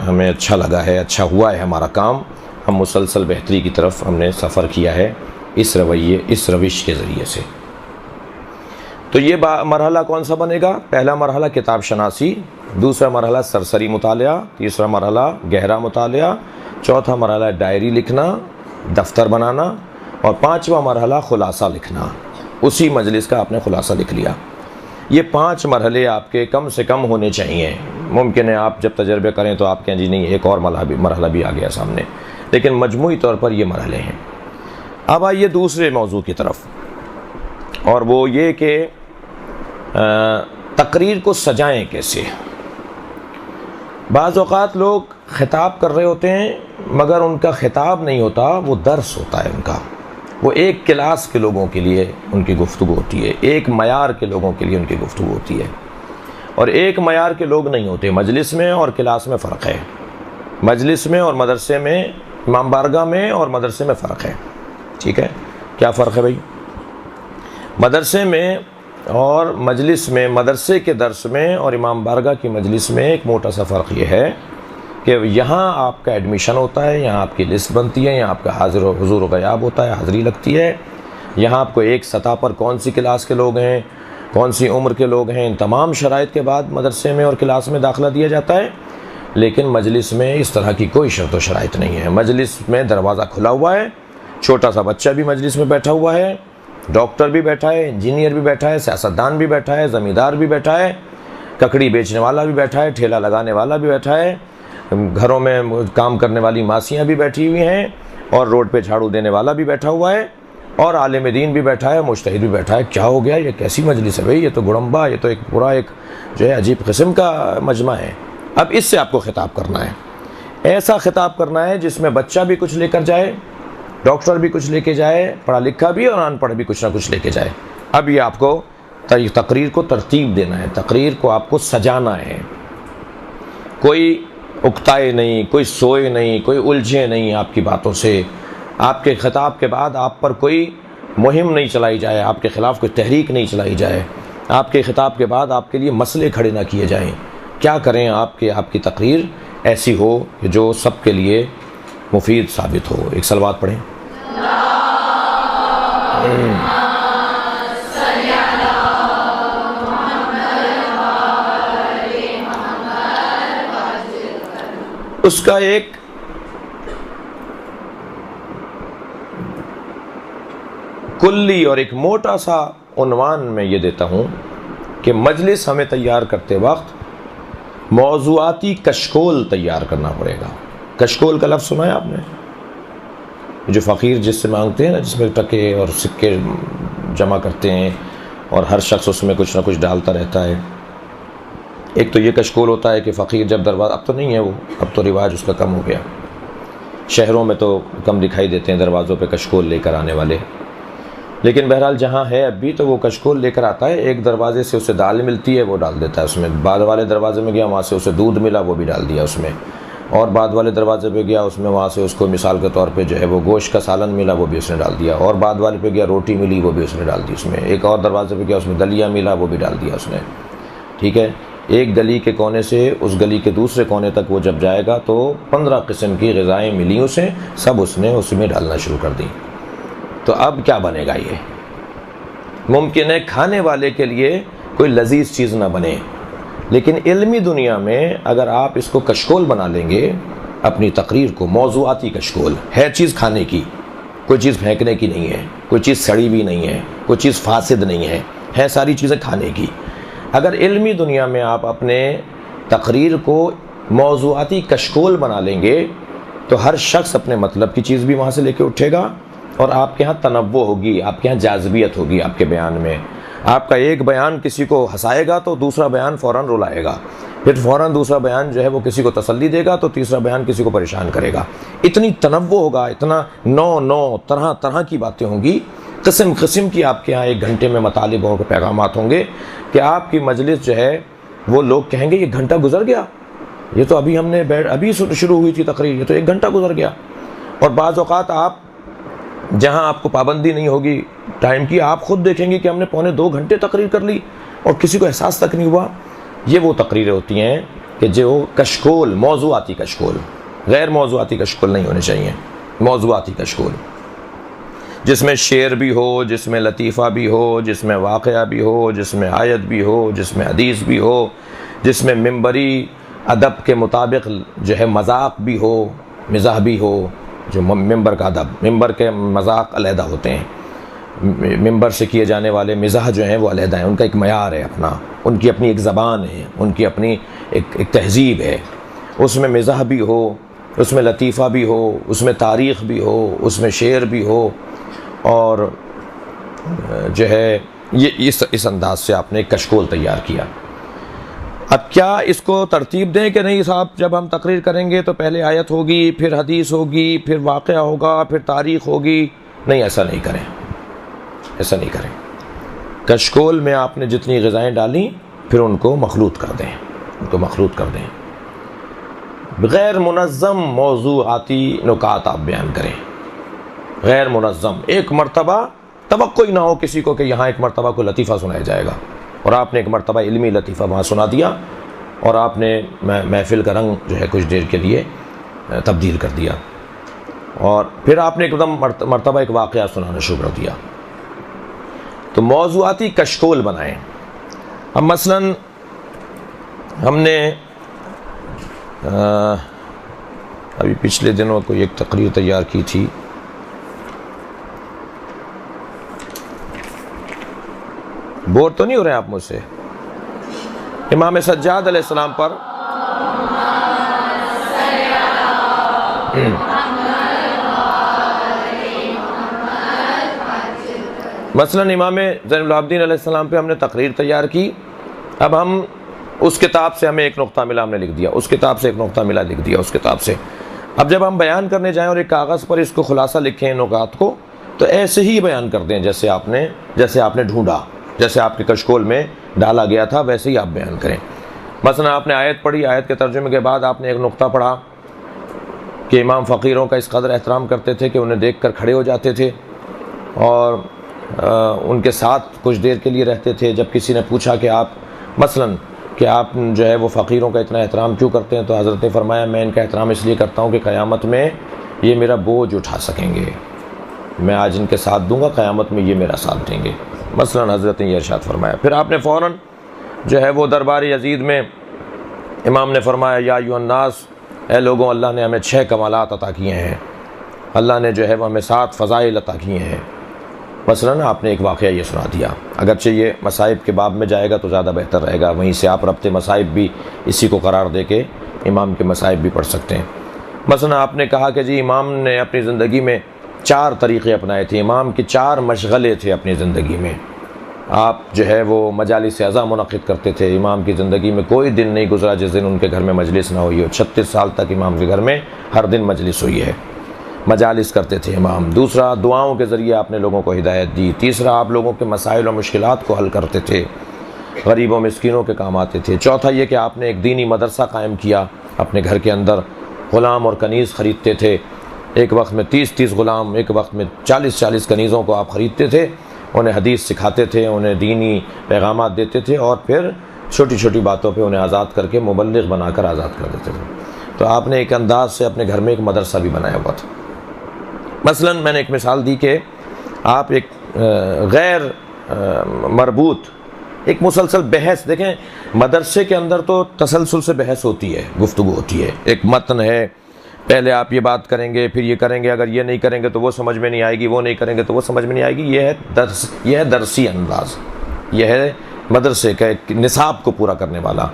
ہمیں اچھا لگا ہے، اچھا ہوا ہے ہمارا کام، ہم مسلسل بہتری کی طرف ہم نے سفر کیا ہے اس رویے، اس روش کے ذریعے سے۔ تو یہ مرحلہ کون سا بنے گا؟ پہلا مرحلہ کتاب شناسی، دوسرا مرحلہ سرسری مطالعہ، تیسرا مرحلہ گہرا مطالعہ، چوتھا مرحلہ ڈائری لکھنا، دفتر بنانا، اور پانچواں مرحلہ خلاصہ لکھنا۔ اسی مجلس کا آپ نے خلاصہ لکھ لیا۔ یہ 5 مرحلے آپ کے کم سے کم ہونے چاہیے۔ ممکن ہے آپ جب تجربے کریں تو آپ کہیں جی نہیں ایک اور مرحلہ بھی آ گیا سامنے، لیکن مجموعی طور پر یہ مرحلے ہیں۔ اب آئیے دوسرے موضوع کی طرف، اور وہ یہ کہ تقریر کو سجائیں کیسے۔ بعض اوقات لوگ خطاب کر رہے ہوتے ہیں مگر ان کا خطاب نہیں ہوتا، وہ درس ہوتا ہے ان کا، وہ ایک کلاس کے لوگوں کے لیے ان کی گفتگو ہوتی ہے، ایک معیار کے لوگوں کے لیے ان کی گفتگو ہوتی ہے، اور ایک معیار کے لوگ نہیں ہوتے۔ مجلس میں اور کلاس میں فرق ہے، مجلس میں اور مدرسے میں، امام بارگاہ میں اور مدرسے میں فرق ہے، ٹھیک ہے؟ کیا فرق ہے بھائی؟ مدرسے میں اور مجلس میں، مدرسے کے درس میں اور امام بارگاہ کی مجلس میں ایک موٹا سا فرق یہ ہے کہ یہاں آپ کا ایڈمیشن ہوتا ہے، یہاں آپ کی لسٹ بنتی ہے، یہاں آپ کا حاضر و حضور و غیاب ہوتا ہے، حاضری لگتی ہے، یہاں آپ کو ایک سطح پر کون سی کلاس کے لوگ ہیں، کون سی عمر کے لوگ ہیں، ان تمام شرائط کے بعد مدرسے میں اور کلاس میں داخلہ دیا جاتا ہے۔ لیکن مجلس میں اس طرح کی کوئی شرط و شرائط نہیں ہے۔ مجلس میں دروازہ کھلا ہوا ہے، چھوٹا سا بچہ بھی مجلس میں بیٹھا ہوا ہے، ڈاکٹر بھی بیٹھا ہے، انجینئر بھی بیٹھا ہے، سیاستدان بھی بیٹھا ہے، زمیندار بھی بیٹھا ہے، ککڑی بیچنے والا بھی بیٹھا ہے، ٹھیلا لگانے والا بھی بیٹھا ہے، گھروں میں کام کرنے والی ماسیاں بھی بیٹھی ہوئی ہیں، اور روڈ پہ جھاڑو دینے والا بھی بیٹھا ہوا ہے، اور عالم دین بھی بیٹھا ہے، مجتہد بھی بیٹھا ہے۔ کیا ہو گیا؟ یہ کیسی مجلس ہے بھائی؟ یہ تو گڑمبا، یہ تو ایک پورا ایک جو ہے عجیب قسم کا مجمع ہے۔ اب اس سے آپ کو خطاب کرنا ہے، ایسا خطاب کرنا ہے جس میں بچہ بھی کچھ لے کر جائے، ڈاکٹر بھی کچھ لے کے جائے، پڑھا لکھا بھی اور ان پڑھ بھی کچھ نہ کچھ لے کے جائے۔ اب یہ آپ کو تقریر کو ترتیب دینا ہے، تقریر کو آپ کو سجانا ہے، کوئی اکتائے نہیں، کوئی سوئے نہیں، کوئی الجھے نہیں آپ کی باتوں سے، آپ کے خطاب کے بعد آپ پر کوئی مہم نہیں چلائی جائے، آپ کے خلاف کوئی تحریک نہیں چلائی جائے، آپ کے خطاب کے بعد آپ کے لیے مسئلے کھڑے نہ کیے جائیں۔ کیا کریں؟ آپ کی تقریر ایسی ہو کہ جو سب کے لیے مفید ثابت ہو۔ ایک صلوات پڑھیں۔ اس کا ایک کلی اور ایک موٹا سا عنوان میں یہ دیتا ہوں کہ مجلس ہمیں تیار کرتے وقت موضوعاتی کشکول تیار کرنا پڑے گا۔ کشکول کا لفظ سنا ہے آپ نے؟ جو فقیر جس سے مانگتے ہیں نا، جس میں ٹکے اور سکے جمع کرتے ہیں اور ہر شخص اس میں کچھ نہ کچھ ڈالتا رہتا ہے۔ ایک تو یہ کشکول ہوتا ہے کہ فقیر جب دروازہ، اب تو نہیں ہے وہ، اب تو رواج اس کا کم ہو گیا، شہروں میں تو کم دکھائی دیتے ہیں دروازوں پہ کشکول لے کر آنے والے، لیکن بہرحال جہاں ہے اب بھی تو وہ کشکول لے کر آتا ہے۔ ایک دروازے سے اسے دال ملتی ہے وہ ڈال دیتا ہے اس میں، بعد والے دروازے میں گیا وہاں سے اسے دودھ ملا وہ بھی ڈال دیا اس میں، اور بعد والے دروازے پہ گیا اس میں وہاں سے اس کو مثال کے طور پہ جو ہے وہ گوشت کا سالن ملا وہ بھی اس نے ڈال دیا، اور بعد والے پہ گیا روٹی ملی وہ بھی اس نے ڈال دی اس میں، ایک اور دروازے پہ گیا اس میں دلیا ملا وہ بھی ڈال دیا اس نے، ٹھیک ہے۔ ایک گلی کے کونے سے اس گلی کے دوسرے کونے تک وہ جب جائے گا تو 15 قسم کی غذائیں ملی اسے، سب اس نے اس میں ڈالنا شروع کر دی۔ تو اب کیا بنے گا؟ یہ ممکن ہے کھانے والے کے لیے کوئی لذیذ چیز نہ بنے، لیکن علمی دنیا میں اگر آپ اس کو کشکول بنا لیں گے، اپنی تقریر کو موضوعاتی کشکول ہے، چیز کھانے کی، کوئی چیز پھینکنے کی نہیں ہے، کوئی چیز سڑی بھی نہیں ہے، کوئی چیز فاسد نہیں ہے ساری چیزیں کھانے کی۔ اگر علمی دنیا میں آپ اپنے تقریر کو موضوعاتی کشکول بنا لیں گے تو ہر شخص اپنے مطلب کی چیز بھی وہاں سے لے کے اٹھے گا، اور آپ کے ہاں تنوع ہوگی، آپ کے ہاں جاذبیت ہوگی آپ کے بیان میں۔ آپ کا ایک بیان کسی کو ہنسائے گا تو دوسرا بیان فوراً رلائے گا، پھر فوراً دوسرا بیان جو ہے وہ کسی کو تسلی دے گا تو تیسرا بیان کسی کو پریشان کرے گا۔ اتنی تنوع ہوگا، اتنا نو طرح طرح کی باتیں ہوں گی، قسم قسم کی آپ کے ہاں ایک گھنٹے میں مطالب اور پیغامات ہوں گے کہ آپ کی مجلس جو ہے وہ لوگ کہیں گے یہ گھنٹہ گزر گیا، یہ تو ابھی ہم نے ابھی شروع ہوئی تھی تقریر، یہ تو 1 گھنٹہ گزر گیا۔ اور بعض اوقات آپ جہاں آپ کو پابندی نہیں ہوگی ٹائم کی، آپ خود دیکھیں گے کہ ہم نے 1.25 گھنٹے تقریر کر لی اور کسی کو احساس تک نہیں ہوا. یہ وہ تقریریں ہوتی ہیں کہ جو کشکول، موضوعاتی کشکول، غیر موضوعاتی کشکول نہیں ہونے چاہیے. موضوعاتی کشکول جس میں شعر بھی ہو، جس میں لطیفہ بھی ہو، جس میں واقعہ بھی ہو، جس میں آیت بھی ہو، جس میں حدیث بھی ہو، جس میں ممبری ادب کے مطابق جو ہے مذاق بھی ہو، مزاح بھی ہو. جو ممبر کا ادب، ممبر کے مذاق علیحدہ ہوتے ہیں، ممبر سے کیے جانے والے مزاح جو ہیں وہ علیحدہ ہیں، ان کا ایک معیار ہے اپنا، ان کی اپنی ایک زبان ہے، ان کی اپنی ایک تہذیب ہے. اس میں مزاح بھی ہو، اس میں لطیفہ بھی ہو، اس میں تاریخ بھی ہو، اس میں شعر بھی ہو، اور جو ہے یہ اس انداز سے آپ نے ایک کشکول تیار کیا. اب کیا اس کو ترتیب دیں کہ نہیں صاحب، جب ہم تقریر کریں گے تو پہلے آیت ہوگی، پھر حدیث ہوگی، پھر واقعہ ہوگا، پھر تاریخ ہوگی؟ نہیں، ایسا نہیں کریں، ایسا نہیں کریں. کشکول میں آپ نے جتنی غذائیں ڈالیں پھر ان کو مخلوط کر دیں، ان کو مخلوط کر دیں. غیر منظم موضوعاتی نکات آپ بیان کریں، غیر منظم. ایک مرتبہ توقع ہی نہ ہو کسی کو کہ یہاں ایک مرتبہ کو لطیفہ سنایا جائے گا، اور آپ نے ایک مرتبہ علمی لطیفہ وہاں سنا دیا اور آپ نے محفل کا رنگ جو ہے کچھ دیر کے لیے تبدیل کر دیا، اور پھر آپ نے ایک دم مرتبہ ایک واقعہ سنانا شروع کر دیا. تو موضوعاتی کشکول بنائیں. اب مثلا ہم نے ابھی پچھلے دنوں کو ایک تقریر تیار کی تھی، بور تو نہیں ہو رہے ہیں آپ مجھ سے؟ امام سجاد علیہ السلام پر مثلا امام زین العابدین علیہ السلام پہ ہم نے تقریر تیار کی. اب ہم اس کتاب سے ہمیں ایک نقطہ ملا، ہم نے لکھ دیا، اس کتاب سے ایک نقطہ ملا لکھ دیا اس کتاب سے. اب جب ہم بیان کرنے جائیں اور ایک کاغذ پر اس کو خلاصہ لکھیں نکات کو، تو ایسے ہی بیان کر دیں جیسے آپ نے ڈھونڈا، جیسے آپ کے کشکول میں ڈالا گیا تھا ویسے ہی آپ بیان کریں. مثلا آپ نے آیت پڑھی، آیت کے ترجمے کے بعد آپ نے ایک نقطہ پڑھا کہ امام فقیروں کا اس قدر احترام کرتے تھے کہ انہیں دیکھ کر کھڑے ہو جاتے تھے اور ان کے ساتھ کچھ دیر کے لیے رہتے تھے. جب کسی نے پوچھا کہ آپ مثلاً کہ آپ جو ہے وہ فقیروں کا اتنا احترام کیوں کرتے ہیں، تو حضرت نے فرمایا میں ان کا احترام اس لیے کرتا ہوں کہ قیامت میں یہ میرا بوجھ اٹھا سکیں گے، میں آج ان کے ساتھ دوں گا، قیامت میں یہ میرا ساتھ دیں گے. مثلاً حضرت نے یہ ارشاد فرمایا. پھر آپ نے فوراً جو ہے وہ دربار یزید میں امام نے فرمایا یا ایھا الناس، اے لوگوں، اللہ نے ہمیں 6 کمالات عطا کیے ہیں، اللہ نے جو ہے وہ ہمیں 7 فضائل عطا کیے ہیں. مثلاً آپ نے ایک واقعہ یہ سنا دیا، اگرچہ یہ مصائب کے باب میں جائے گا تو زیادہ بہتر رہے گا، وہیں سے آپ ربط مصائب بھی اسی کو قرار دے کے امام کے مصائب بھی پڑھ سکتے ہیں. مثلاً آپ نے کہا کہ جی امام نے اپنی زندگی میں 4 طریقے اپنائے تھے، امام کے 4 مشغلے تھے اپنی زندگی میں. آپ جو ہے وہ مجالس اعظام منعقد کرتے تھے، امام کی زندگی میں کوئی دن نہیں گزرا جس دن ان کے گھر میں مجلس نہ ہوئی ہو. 36 سال تک امام کے گھر میں ہر دن مجلس ہوئی ہے، مجالس کرتے تھے امام. دوسرا، دعاؤں کے ذریعے آپ نے لوگوں کو ہدایت دی. تیسرا، آپ لوگوں کے مسائل و مشکلات کو حل کرتے تھے، غریبوں مسکینوں کے کام آتے تھے. چوتھا یہ کہ آپ نے ایک دینی مدرسہ قائم کیا اپنے گھر کے اندر، غلام اور کنیز خریدتے تھے، ایک وقت میں 30 غلام، ایک وقت میں 40 کنیزوں کو آپ خریدتے تھے، انہیں حدیث سکھاتے تھے، انہیں دینی پیغامات دیتے تھے، اور پھر چھوٹی چھوٹی باتوں پہ انہیں آزاد کر کے مبلغ بنا کر آزاد کر دیتے تھے. تو آپ نے ایک انداز سے اپنے گھر میں ایک مدرسہ بھی بنایا ہوا تھا. مثلا میں نے ایک مثال دی کہ آپ ایک غیر مربوط ایک مسلسل بحث، دیکھیں مدرسے کے اندر تو تسلسل سے بحث ہوتی ہے، گفتگو ہوتی ہے، ایک متن ہے، پہلے آپ یہ بات کریں گے، پھر یہ کریں گے، اگر یہ نہیں کریں گے تو وہ سمجھ میں نہیں آئے گی، وہ نہیں کریں گے تو وہ سمجھ میں نہیں آئے گی. یہ ہے درسی انداز، یہ ہے مدرسے کا ایک نصاب کو پورا کرنے والا،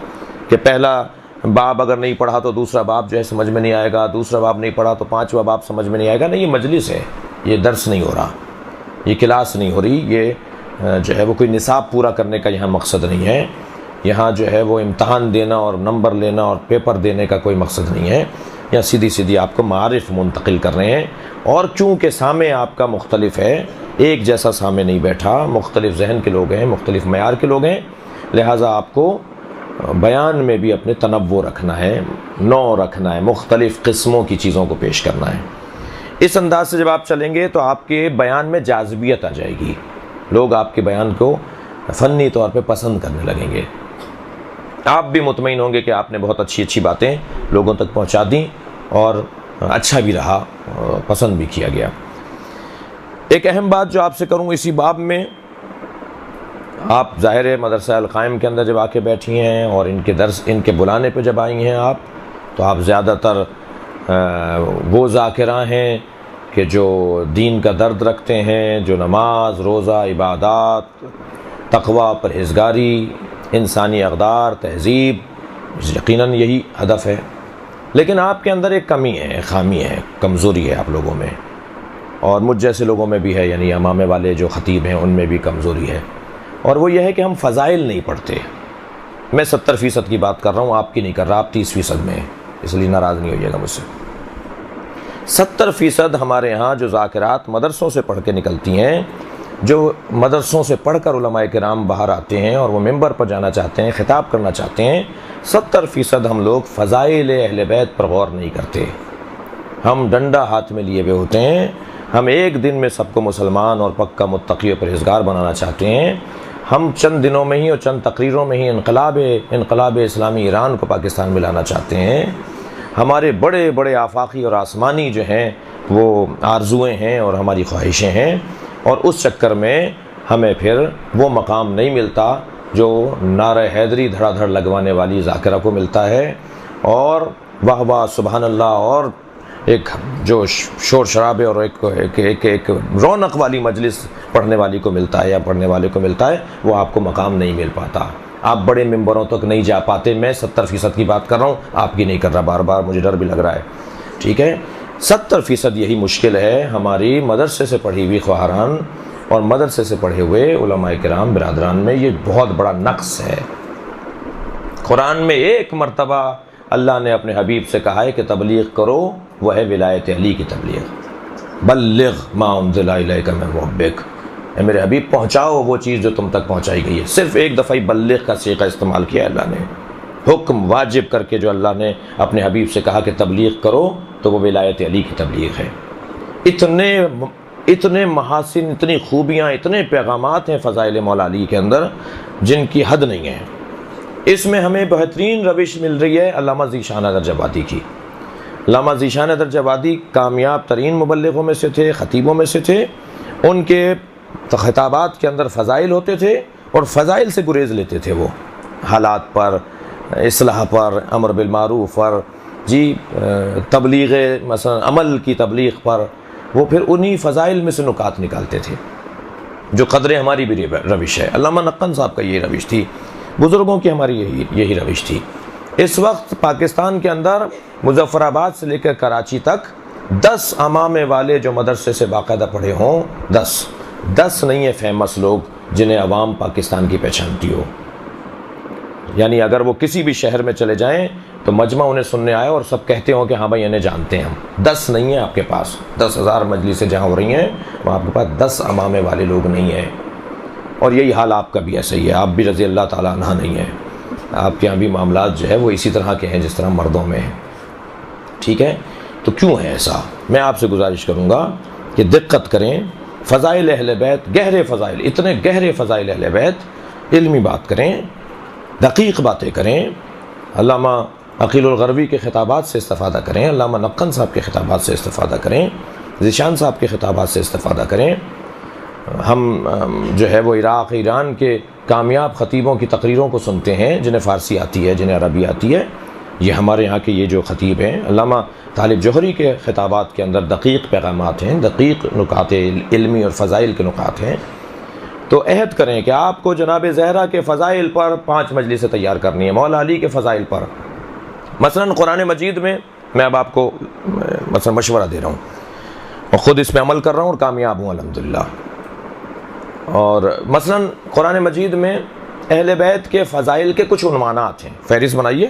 کہ پہلا باب اگر نہیں پڑھا تو دوسرا باب جو ہے سمجھ میں نہیں آئے گا، دوسرا باب نہیں پڑھا تو 5واں باب سمجھ میں نہیں آئے گا. نہیں، یہ مجلس ہے، یہ درس نہیں ہو رہا، یہ کلاس نہیں ہو رہی، یہ جو ہے وہ کوئی نصاب پورا کرنے کا یہاں مقصد نہیں ہے. یہاں جو ہے وہ امتحان دینا اور نمبر لینا اور پیپر دینے کا کوئی مقصد نہیں ہے. یا سیدھی آپ کو معارف منتقل کر رہے ہیں. اور چونکہ سامع آپ کا مختلف ہے، ایک جیسا سامع نہیں بیٹھا، مختلف ذہن کے لوگ ہیں، مختلف معیار کے لوگ ہیں، لہٰذا آپ کو بیان میں بھی اپنے تنوع رکھنا ہے، نو رکھنا ہے، مختلف قسموں کی چیزوں کو پیش کرنا ہے. اس انداز سے جب آپ چلیں گے تو آپ کے بیان میں جاذبیت آ جائے گی، لوگ آپ کے بیان کو فنی طور پہ پسند کرنے لگیں گے، آپ بھی مطمئن ہوں گے کہ آپ نے بہت اچھی اچھی باتیں لوگوں تک پہنچا دیں اور اچھا بھی رہا، پسند بھی کیا گیا۔ ایک اہم بات جو آپ سے کروں اسی باب میں، آپ ظاہر مدرسہ القائم کے اندر جب آ کے بیٹھی ہیں اور ان کے بلانے پہ جب آئی ہیں آپ، تو آپ زیادہ تر وہ ذاکرہ ہیں کہ جو دین کا درد رکھتے ہیں، جو نماز، روزہ، عبادات، تقوی، پرہیزگاری، انسانی اقدار، تہذیب، یقیناً یہی ہدف ہے۔ لیکن آپ کے اندر ایک کمی ہے، خامی ہے، کمزوری ہے آپ لوگوں میں، اور مجھ جیسے لوگوں میں بھی ہے، یعنی امامے والے جو خطیب ہیں ان میں بھی کمزوری ہے، اور وہ یہ ہے کہ ہم فضائل نہیں پڑھتے۔ میں 70% کی بات کر رہا ہوں، آپ کی نہیں کر رہا، آپ 30% میں ہیں، اس لیے ناراض نہیں ہوئیے گا مجھ سے۔ 70% ہمارے ہاں جو ذاکرات مدرسوں سے پڑھ کے نکلتی ہیں، جو مدرسوں سے پڑھ کر علماء کرام باہر آتے ہیں اور وہ ممبر پر جانا چاہتے ہیں، خطاب کرنا چاہتے ہیں، 70% ہم لوگ فضائل اہل بیت پر غور نہیں کرتے۔ ہم ڈنڈا ہاتھ میں لیے ہوئے ہوتے ہیں، ہم ایک دن میں سب کو مسلمان اور پکا متقی و پرہیزگار بنانا چاہتے ہیں، ہم چند دنوں میں ہی اور چند تقریروں میں ہی انقلاب اسلامی ایران کو پاکستان میں لانا چاہتے ہیں۔ ہمارے بڑے بڑے آفاقی اور آسمانی جو ہیں وہ آرزوئیں ہیں اور ہماری خواہشیں ہیں، اور اس چکر میں ہمیں پھر وہ مقام نہیں ملتا جو نعرہ حیدری دھڑا دھڑ لگوانے والی ذاکرہ کو ملتا ہے، اور واہ واہ سبحان اللہ اور ایک جو شور شرابے اور ایک رونق والی مجلس پڑھنے والی کو ملتا ہے یا پڑھنے والے کو ملتا ہے، وہ آپ کو مقام نہیں مل پاتا، آپ بڑے ممبروں تک نہیں جا پاتے۔ میں 70% کی بات کر رہا ہوں، آپ کی نہیں کر رہا، بار بار مجھے ڈر بھی لگ رہا ہے، ٹھیک ہے۔ 70% یہی مشکل ہے ہماری مدرسے سے پڑھی ہوئی خواہران اور مدرسے سے پڑھے ہوئے علماء کرام برادران میں، یہ بہت بڑا نقص ہے۔ قرآن میں ایک مرتبہ اللہ نے اپنے حبیب سے کہا ہے کہ تبلیغ کرو، وہ ہے ولایت علی کی تبلیغ، بلغ ما انزل الیک من ربک، اے میرے حبیب پہنچاؤ وہ چیز جو تم تک پہنچائی گئی ہے۔ صرف ایک دفعہ بلغ کا صیغہ استعمال کیا اللہ نے، حکم واجب کر کے جو اللہ نے اپنے حبیب سے کہا کہ تبلیغ کرو، تو وہ ولایت علی کی تبلیغ ہے۔ اتنے محاسن، اتنی خوبیاں، اتنے پیغامات ہیں فضائل مولا علی کے اندر جن کی حد نہیں ہے۔ اس میں ہمیں بہترین روش مل رہی ہے علامہ ذیشان درجہ کی۔ علامہ ذیشان درجہ کامیاب ترین مبلغوں میں سے تھے، خطیبوں میں سے تھے، ان کے خطابات کے اندر فضائل ہوتے تھے اور فضائل سے گریز لیتے تھے، وہ حالات پر، اصلاح پر، امر بالمعروف پر، تبلیغ مثلا عمل کی تبلیغ پر، وہ پھر انہی فضائل میں سے نکات نکالتے تھے، جو قدر ہماری بھی روش ہے۔ علامہ نقن صاحب کا یہ روش تھی، بزرگوں کی ہماری یہی روش تھی۔ اس وقت پاکستان کے اندر مظفر آباد سے لے کر کراچی تک 10 امامے والے جو مدرسے سے باقاعدہ پڑھے ہوں، 10 نہیں ہے فیمس لوگ جنہیں عوام پاکستان کی پہچانتی ہو، یعنی اگر وہ کسی بھی شہر میں چلے جائیں تو مجمع انہیں سننے آئے اور سب کہتے ہوں کہ ہاں بھائی انہیں جانتے ہیں ہم۔ 10 نہیں ہیں آپ کے پاس، 10,000 مجلسیں جہاں ہو رہی ہیں وہاں آپ کے پاس 10 امامے والے لوگ نہیں ہیں، اور یہی حال آپ کا بھی ایسا ہی ہے، آپ بھی رضی اللہ تعالیٰ عنہ نہیں ہیں، آپ کے یہاں بھی معاملات جو ہے وہ اسی طرح کے ہیں جس طرح مردوں میں ہیں، ٹھیک ہے۔ تو کیوں ہے ایسا؟ میں آپ سے گزارش کروں گا کہ دقت کریں، فضائل اہل بیت، گہرے فضائل، اتنے گہرے فضائل اہل بیت، علمی بات کریں، دقیق باتیں کریں، علامہ عقیل الغربی کے خطابات سے استفادہ کریں، علامہ نقن صاحب کے خطابات سے استفادہ کریں، ذیشان صاحب کے خطابات سے استفادہ کریں۔ ہم جو ہے وہ عراق، ایران کے کامیاب خطیبوں کی تقریروں کو سنتے ہیں، جنہیں فارسی آتی ہے، جنہیں عربی آتی ہے۔ یہ ہمارے یہاں کے یہ جو خطیب ہیں، علامہ طالب جوہری کے خطابات کے اندر دقیق پیغامات ہیں، دقیق نکات علمی اور فضائل کے نکات ہیں۔ تو عہد کریں کہ آپ کو جناب زہرا کے فضائل پر 5 مجلسیں تیار کرنی ہے، مولا علی کے فضائل پر۔ مثلا قرآن مجید میں میں اب آپ کو مثلا مشورہ دے رہا ہوں اور خود اس پہ عمل کر رہا ہوں اور کامیاب ہوں الحمدللہ۔ اور مثلا قرآن مجید میں اہل بیت کے فضائل کے کچھ عنوانات ہیں، فہرست بنائیے۔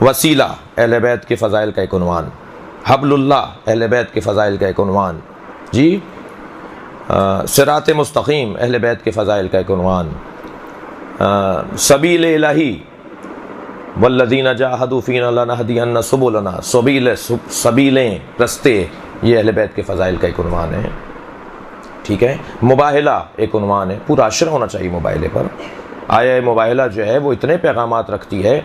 وسیلہ اہل بیت کے فضائل کا ایک عنوان، حبل اللہ اہل بیت کے فضائل کا ایک عنوان، صراط مستقیم اہل بیت کے فضائل کا ایک عنوان، سبیل الہی والذین جاہدوا فینا لنہدینہ سبلنا، سبیلیں، رستے، یہ اہل بیت کے فضائل کا ایک عنوان ہے، ٹھیک ہے۔ مباہلہ ایک عنوان ہے، پورا عشرہ ہونا چاہیے مباہلے پر۔ آیہ مباہلہ جو ہے وہ اتنے پیغامات رکھتی ہے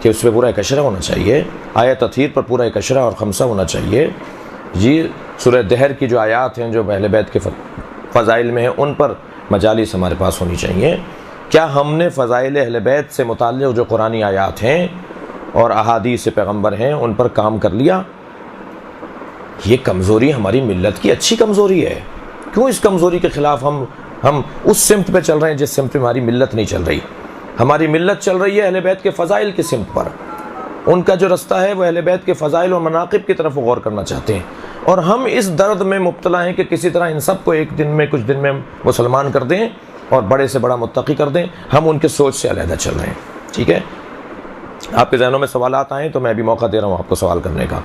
کہ اس پہ پورا ایک عشرہ ہونا چاہیے۔ آیہ تطہیر پر پورا ایک عشرہ اور خمسہ ہونا چاہیے۔ جی سورہ دہر کی جو آیات ہیں جو اہل بیت کے فضائل میں ہیں، ان پر مجالس ہمارے پاس ہونی چاہیے۔ کیا ہم نے فضائل اہل بیت سے متعلق جو قرآنی آیات ہیں اور احادیث پیغمبر ہیں ان پر کام کر لیا؟ یہ کمزوری ہماری ملت کی اچھی کمزوری ہے۔ کیوں اس کمزوری کے خلاف ہم اس سمت پہ چل رہے ہیں جس سمت پہ ہماری ملت نہیں چل رہی؟ ہماری ملت چل رہی ہے اہل بیت کے فضائل کی سمت پر، ان کا جو رستہ ہے وہ اہل بیت کے فضائل اور مناقب کی طرف غور کرنا چاہتے ہیں، اور ہم اس درد میں مبتلا ہیں کہ کسی طرح ان سب کو ایک دن میں کچھ دن میں مسلمان کر دیں اور بڑے سے بڑا متقی کر دیں۔ ہم ان کے سوچ سے علیحدہ چل رہے ہیں، ٹھیک ہے۔ آپ کے ذہنوں میں سوالات آئیں تو میں بھی موقع دے رہا ہوں آپ کو سوال کرنے کا۔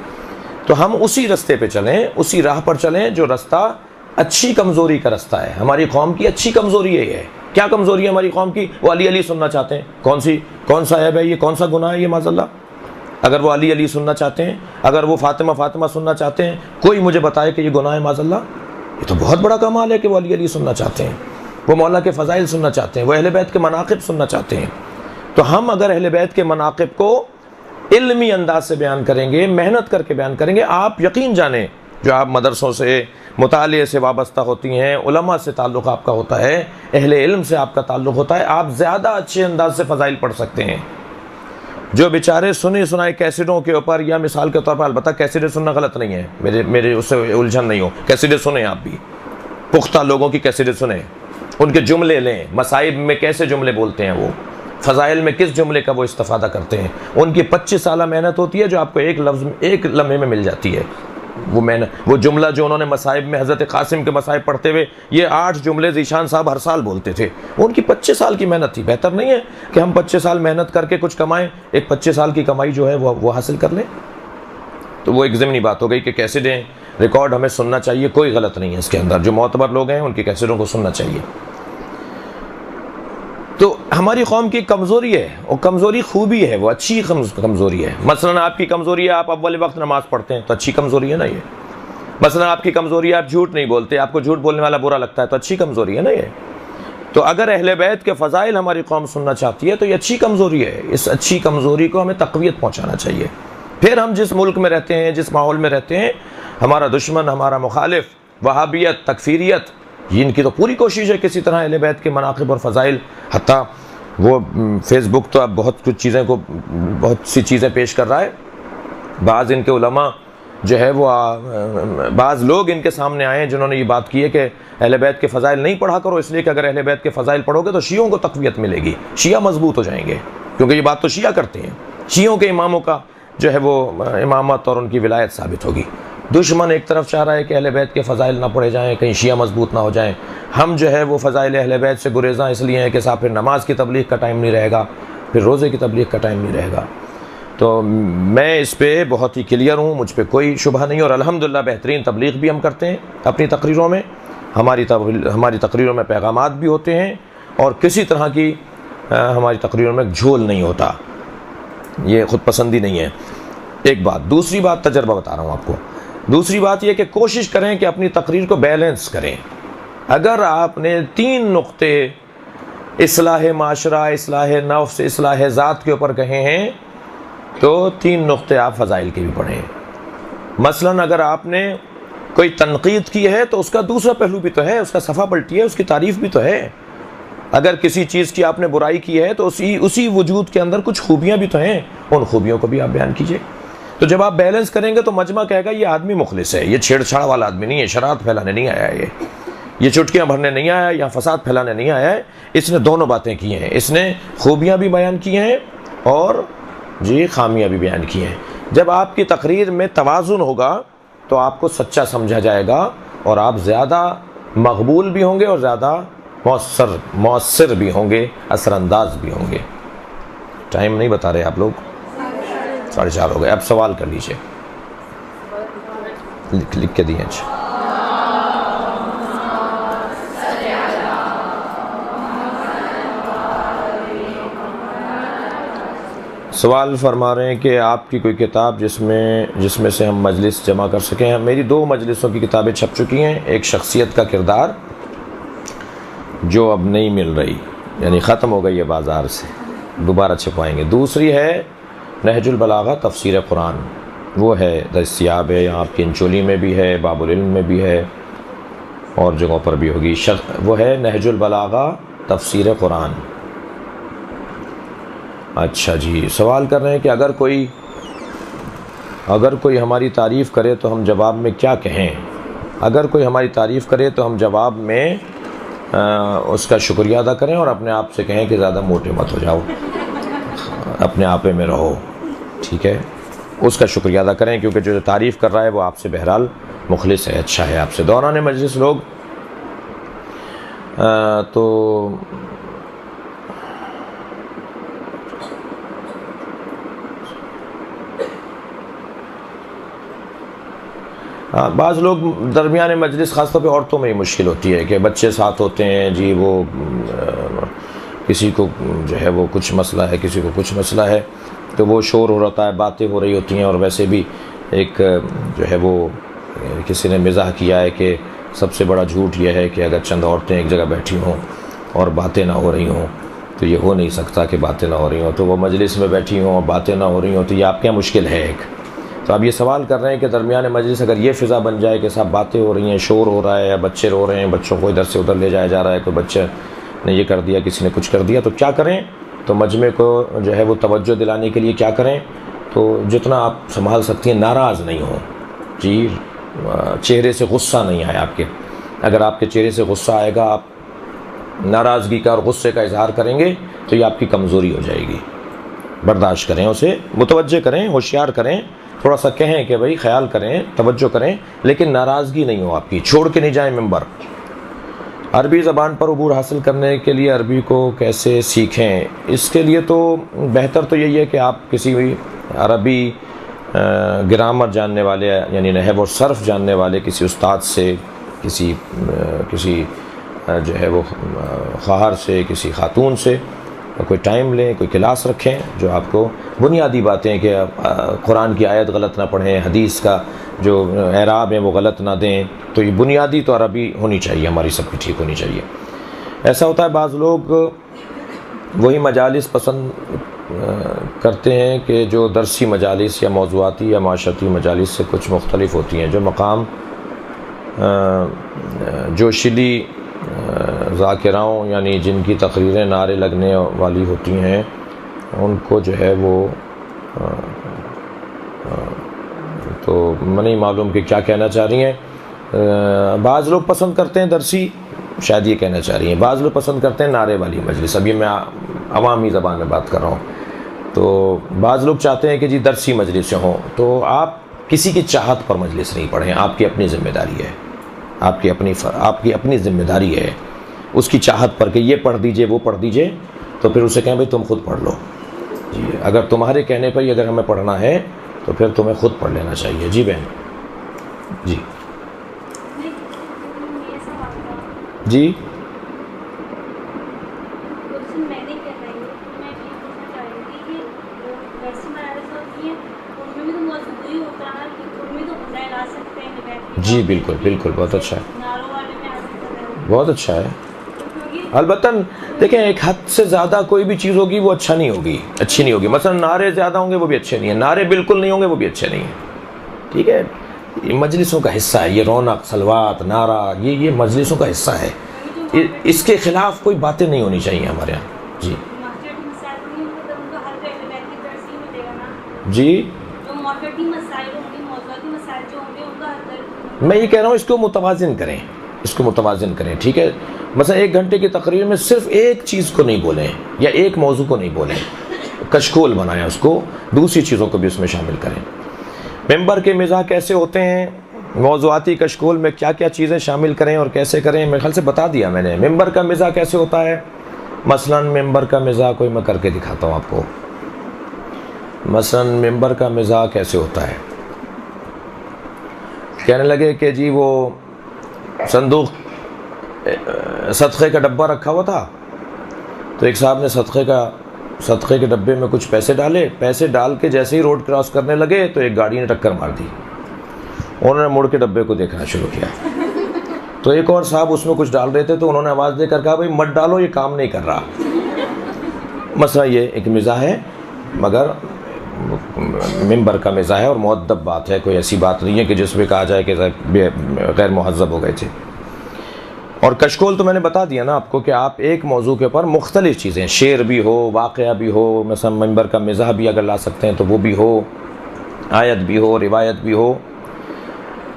تو ہم اسی رستے پہ چلیں، اسی راہ پر چلیں جو رستہ اچھی کمزوری کا رستہ ہے۔ ہماری قوم کی اچھی کمزوری یہ ہے۔ کیا کمزوری ہے ہماری قوم کی؟ وہ علی علی سننا چاہتے ہیں۔ کون سا عیب ہے یہ؟ کون سا گناہ ہے یہ معاذ اللہ؟ اگر وہ علی علی سننا چاہتے ہیں، اگر وہ فاطمہ فاطمہ سننا چاہتے ہیں، کوئی مجھے بتائے کہ یہ گناہ ہے معاذ اللہ؟ یہ تو بہت بڑا کمال ہے کہ وہ علی علی سننا چاہتے ہیں، وہ مولا کے فضائل سننا چاہتے ہیں، وہ اہل بیت کے مناقب سننا چاہتے ہیں۔ تو ہم اگر اہل بیت کے مناقب کو علمی انداز سے بیان کریں گے، محنت کر کے بیان کریں گے، آپ یقین جانیں جو آپ مدرسوں سے مطالعے سے وابستہ ہوتی ہیں، علماء سے تعلق آپ کا ہوتا ہے، اہل علم سے آپ کا تعلق ہوتا ہے، آپ زیادہ اچھے انداز سے فضائل پڑھ سکتے ہیں۔ جو بیچارے سنی سنائے کیسٹوں کے اوپر، یا مثال کے طور پر، البتہ کیسٹیں سننا غلط نہیں ہے، میرے اس سے الجھن نہیں ہو، کیسٹیں سنیں، آپ بھی پختہ لوگوں کی کیسٹیں سنیں، ان کے جملے لیں، مصائب میں کیسے جملے بولتے ہیں وہ، فضائل میں کس جملے کا وہ استفادہ کرتے ہیں۔ ان کی 25 سالہ محنت ہوتی ہے جو آپ کو ایک لفظ ایک لمحے میں مل جاتی ہے۔ وہ جملہ جو انہوں نے مصائب میں حضرت قاسم کے مصائب پڑھتے ہوئے یہ 8 جملے ذیشان صاحب ہر سال بولتے تھے، ان کی 25 سال کی محنت تھی۔ بہتر نہیں ہے کہ ہم 25 سال محنت کر کے کچھ کمائیں، ایک 25 سال کی کمائی جو ہے وہ حاصل کر لیں؟ تو وہ ایک ضمنی بات ہو گئی کہ کیسٹیں ریکارڈ ہمیں سننا چاہیے، کوئی غلط نہیں ہے اس کے اندر، جو معتبر لوگ ہیں ان کی کیسٹوں کو سننا چاہیے۔ تو ہماری قوم کی کمزوری ہے، اور کمزوری خوبی ہے، وہ اچھی کمزوری ہے۔ مثلا آپ کی کمزوری ہے آپ اول وقت نماز پڑھتے ہیں، تو اچھی کمزوری ہے نا یہ۔ مثلا آپ کی کمزوری ہے آپ جھوٹ نہیں بولتے، آپ کو جھوٹ بولنے والا برا لگتا ہے، تو اچھی کمزوری ہے نا یہ۔ تو اگر اہل بیت کے فضائل ہماری قوم سننا چاہتی ہے تو یہ اچھی کمزوری ہے، اس اچھی کمزوری کو ہمیں تقویت پہنچانا چاہیے۔ پھر ہم جس ملک میں رہتے ہیں، جس ماحول میں رہتے ہیں، ہمارا دشمن، ہمارا مخالف، وہابیت، تکفیریت، ان کی تو پوری کوشش ہے کسی طرح اہل بیت کے مناقب اور فضائل، حتیٰ وہ فیس بک تو اب بہت سی چیزیں پیش کر رہا ہے۔ بعض ان کے علماء جو ہے وہ بعض لوگ ان کے سامنے آئے ہیں جنہوں نے یہ بات کی ہے کہ اہل بیت کے فضائل نہیں پڑھا کرو، اس لیے کہ اگر اہل بیت کے فضائل پڑھو گے تو شیعوں کو تقویت ملے گی، شیعہ مضبوط ہو جائیں گے، کیونکہ یہ بات تو شیعہ کرتے ہیں، شیعوں کے اماموں کا جو ہے وہ امامت اور ان کی ولایت ثابت ہوگی۔ دشمن ایک طرف چاہ رہا ہے کہ اہل بیت کے فضائل نہ پڑھے جائیں، کہیں شیعہ مضبوط نہ ہو جائیں۔ ہم جو ہے وہ فضائل اہل بیت سے گریزاں اس لیے ہیں کہ صاحب پھر نماز کی تبلیغ کا ٹائم نہیں رہے گا، پھر روزے کی تبلیغ کا ٹائم نہیں رہے گا۔ تو میں اس پہ بہت ہی کلیئر ہوں، مجھ پہ کوئی شبہ نہیں، اور الحمدللہ بہترین تبلیغ بھی ہم کرتے ہیں اپنی تقریروں میں، ہماری تقریروں میں پیغامات بھی ہوتے ہیں، اور کسی طرح کی ہماری تقریروں میں جھول نہیں ہوتا، یہ خود پسندی نہیں ہے۔ ایک بات، دوسری بات تجربہ بتا رہا ہوں آپ کو، دوسری بات یہ کہ کوشش کریں کہ اپنی تقریر کو بیلنس کریں۔ اگر آپ نے 3 نقطے اصلاح معاشرہ، اصلاح نفس، اصلاح ذات کے اوپر کہے ہیں تو 3 نقطے آپ فضائل کے بھی پڑھیں۔ مثلا اگر آپ نے کوئی تنقید کی ہے تو اس کا دوسرا پہلو بھی تو ہے، اس کا صفحہ پلٹی ہے، اس کی تعریف بھی تو ہے۔ اگر کسی چیز کی آپ نے برائی کی ہے تو اسی وجود کے اندر کچھ خوبیاں بھی تو ہیں، ان خوبیوں کو بھی آپ بیان کیجئے۔ تو جب آپ بیلنس کریں گے تو مجمع کہے گا یہ آدمی مخلص ہے، یہ چھیڑ چھاڑ والا آدمی نہیں ہے، شرارت پھیلانے نہیں آیا ہے، یہ چٹکیاں بھرنے نہیں آیا، یا فساد پھیلانے نہیں آیا ہے، اس نے دونوں باتیں کی ہیں، اس نے خوبیاں بھی بیان کی ہیں اور خامیاں بھی بیان کی ہیں۔ جب آپ کی تقریر میں توازن ہوگا تو آپ کو سچا سمجھا جائے گا، اور آپ زیادہ مقبول بھی ہوں گے اور زیادہ مؤثر بھی ہوں گے، اثر انداز بھی ہوں گے۔ ٹائم نہیں بتا رہے آپ لوگ، 4:30 ہو گئے، اب سوال کر لیجئے، لکھ کے دیے۔ سوال فرما رہے ہیں کہ آپ کی کوئی کتاب جس میں سے ہم مجلس جمع کر سکیں. میری 2 مجلسوں کی کتابیں چھپ چکی ہیں. ایک شخصیت کا کردار جو اب نہیں مل رہی، یعنی ختم ہو گئی ہے بازار سے، دوبارہ چھپائیں گے. دوسری ہے نہج البلاغہ تفسیر قرآن، وہ ہے دستیاب ہے، یہاں آپ کی انچولی میں بھی ہے، باب العلم میں بھی ہے، اور جگہوں پر بھی ہوگی. وہ ہے نہج البلاغہ تفسیر قرآن. اچھا جی، سوال کر رہے ہیں کہ اگر کوئی ہماری تعریف کرے تو ہم جواب میں کیا کہیں؟ اگر کوئی ہماری تعریف کرے تو ہم جواب میں اس کا شکریہ ادا کریں اور اپنے آپ سے کہیں کہ زیادہ موٹے مت ہو جاؤ، اپنے آپے میں رہو، ٹھیک ہے. اس کا شکریہ ادا کریں کیونکہ جو تعریف کر رہا ہے وہ آپ سے بہرحال مخلص ہے، اچھا ہے آپ سے. دوران مجلس لوگ تو بعض لوگ درمیان مجلس، خاص طور پہ عورتوں میں ہی مشکل ہوتی ہے کہ بچے ساتھ ہوتے ہیں جی، وہ کسی کو جو ہے وہ کچھ مسئلہ ہے، کسی کو کچھ مسئلہ ہے، تو وہ شور ہو رہتا ہے، باتیں ہو رہی ہوتی ہیں. اور ویسے بھی ایک جو ہے وہ کسی نے مزاح کیا ہے کہ سب سے بڑا جھوٹ یہ ہے کہ اگر چند عورتیں ایک جگہ بیٹھی ہوں اور باتیں نہ ہو رہی ہوں تو یہ ہو نہیں سکتا کہ باتیں نہ ہو رہی ہوں. تو وہ مجلس میں بیٹھی ہوں اور باتیں نہ ہو رہی ہوں تو یہ آپ کے مشکل ہے ایک. تو آپ یہ سوال کر رہے ہیں کہ درمیان مجلس اگر یہ فضا بن جائے کہ صاحب باتیں ہو رہی ہیں، شور ہو رہا ہے، یا بچے رو رہے ہیں، بچوں کو ادھر سے ادھر لے جایا جا رہا ہے، کوئی بچہ نے یہ کر دیا، کسی نے کچھ کر دیا، تو کیا کریں؟ تو مجمع کو جو ہے وہ توجہ دلانے کے لیے کیا کریں؟ تو جتنا آپ سنبھال سکتی ہیں، ناراض نہیں ہوں جی، چہرے سے غصہ نہیں آئے آپ کے. اگر آپ کے چہرے سے غصہ آئے گا، آپ ناراضگی کا اور غصے کا اظہار کریں گے تو یہ آپ کی کمزوری ہو جائے گی. برداشت کریں، اسے متوجہ کریں، ہوشیار کریں، تھوڑا سا کہیں کہ بھائی خیال کریں، توجہ کریں، لیکن ناراضگی نہیں ہو آپ کی. چھوڑ کے نہیں جائیں ممبر. عربی زبان پر عبور حاصل کرنے کے لیے عربی کو کیسے سیکھیں؟ اس کے لیے تو بہتر تو یہی ہے کہ آپ کسی بھی عربی گرامر جاننے والے، یعنی نحو اور صرف جاننے والے کسی استاد سے، کسی جو ہے وہ خواہر سے، کسی خاتون سے کوئی ٹائم لیں، کوئی کلاس رکھیں جو آپ کو بنیادی باتیں، کہ قرآن کی آیت غلط نہ پڑھیں، حدیث کا جو اعراب ہیں وہ غلط نہ دیں. تو یہ بنیادی تو عربی ہونی چاہیے، ہماری سب کی ٹھیک ہونی چاہیے. ایسا ہوتا ہے بعض لوگ وہی مجالس پسند کرتے ہیں کہ جو درسی مجالس یا موضوعاتی یا معاشرتی مجالس سے کچھ مختلف ہوتی ہیں، جو مقام جوشیلی ذاکراؤں، یعنی جن کی تقریریں نعرے لگنے والی ہوتی ہیں، ان کو جو ہے وہ تو میں نہیں معلوم کہ کیا کہنا چاہ رہی ہیں. بعض لوگ پسند کرتے ہیں درسی، شاید یہ کہنا چاہ رہی ہیں، بعض لوگ پسند کرتے ہیں نعرے والی مجلس. ابھی میں عوامی زبان میں بات کر رہا ہوں. تو بعض لوگ چاہتے ہیں کہ جی درسی مجلسیں ہوں. تو آپ کسی کی چاہت پر مجلس نہیں پڑھیں، آپ کی اپنی ذمہ داری ہے، آپ کی اپنی ذمہ داری ہے اس کی چاہت پر کہ یہ پڑھ دیجئے، وہ پڑھ دیجئے. تو پھر اسے کہیں بھائی تم خود پڑھ لو جی. اگر تمہارے کہنے پر ہی اگر ہمیں پڑھنا ہے تو پھر تمہیں خود پڑھ لینا چاہیے. جی بہن. جی جی جی بالکل بالکل، بہت اچھا ہے، بہت اچھا ہے. البتہ دیکھیں ایک حد سے زیادہ کوئی بھی چیز ہوگی وہ اچھی نہیں ہوگی. مثلا نعرے زیادہ ہوں گے وہ بھی اچھے نہیں ہیں، نعرے بالکل نہیں ہوں گے وہ بھی اچھے نہیں ہیں. ٹھیک ہے، یہ مجلسوں کا حصہ ہے، یہ رونق، صلوات، نعرہ، یہ مجلسوں کا حصہ ہے. اس کے خلاف کوئی باتیں نہیں ہونی چاہیے ہمارے یہاں. جی جی، میں یہ کہہ رہا ہوں اس کو متوازن کریں. ٹھیک ہے، مثلا 1 گھنٹے کی تقریر میں صرف ایک چیز کو نہیں بولیں یا ایک موضوع کو نہیں بولیں، کشکول بنائیں اس کو، دوسری چیزوں کو بھی اس میں شامل کریں. ممبر کے مزاح کیسے ہوتے ہیں، موضوعاتی کشکول میں کیا کیا چیزیں شامل کریں اور کیسے کریں، میرے خیال سے بتا دیا میں نے. ممبر کا مزاح کیسے ہوتا ہے، مثلا ممبر کا مزاح کوئی میں کر کے دکھاتا ہوں آپ کو. مثلا ممبر کا مزاح کیسے ہوتا ہے، کہنے لگے کہ جی وہ صندوق صدقے کا ڈبہ رکھا ہوا تھا، تو ایک صاحب نے صدقے کا صدقے کے ڈبے میں کچھ پیسے ڈالے، پیسے ڈال کے جیسے ہی روڈ کراس کرنے لگے تو ایک گاڑی نے ٹکر مار دی، انہوں نے مڑ کے ڈبے کو دیکھنا شروع کیا، تو ایک اور صاحب اس میں کچھ ڈال رہے تھے تو انہوں نے آواز دے کر کہا بھائی مت ڈالو، یہ کام نہیں کر رہا۔ مسئلہ یہ ایک مزاح ہے، مگر ممبر کا مزاح ہے اور مؤدب بات ہے، کوئی ایسی بات نہیں ہے کہ جس پہ کہا جائے کہ غیر مہذب ہو گئے تھے۔ اور کشکول تو میں نے بتا دیا نا آپ کو کہ آپ ایک موضوع کے اوپر مختلف چیزیں، شعر بھی ہو، واقعہ بھی ہو، مثلا ممبر کا مزاح بھی اگر لا سکتے ہیں تو وہ بھی ہو، آیت بھی ہو، روایت بھی ہو۔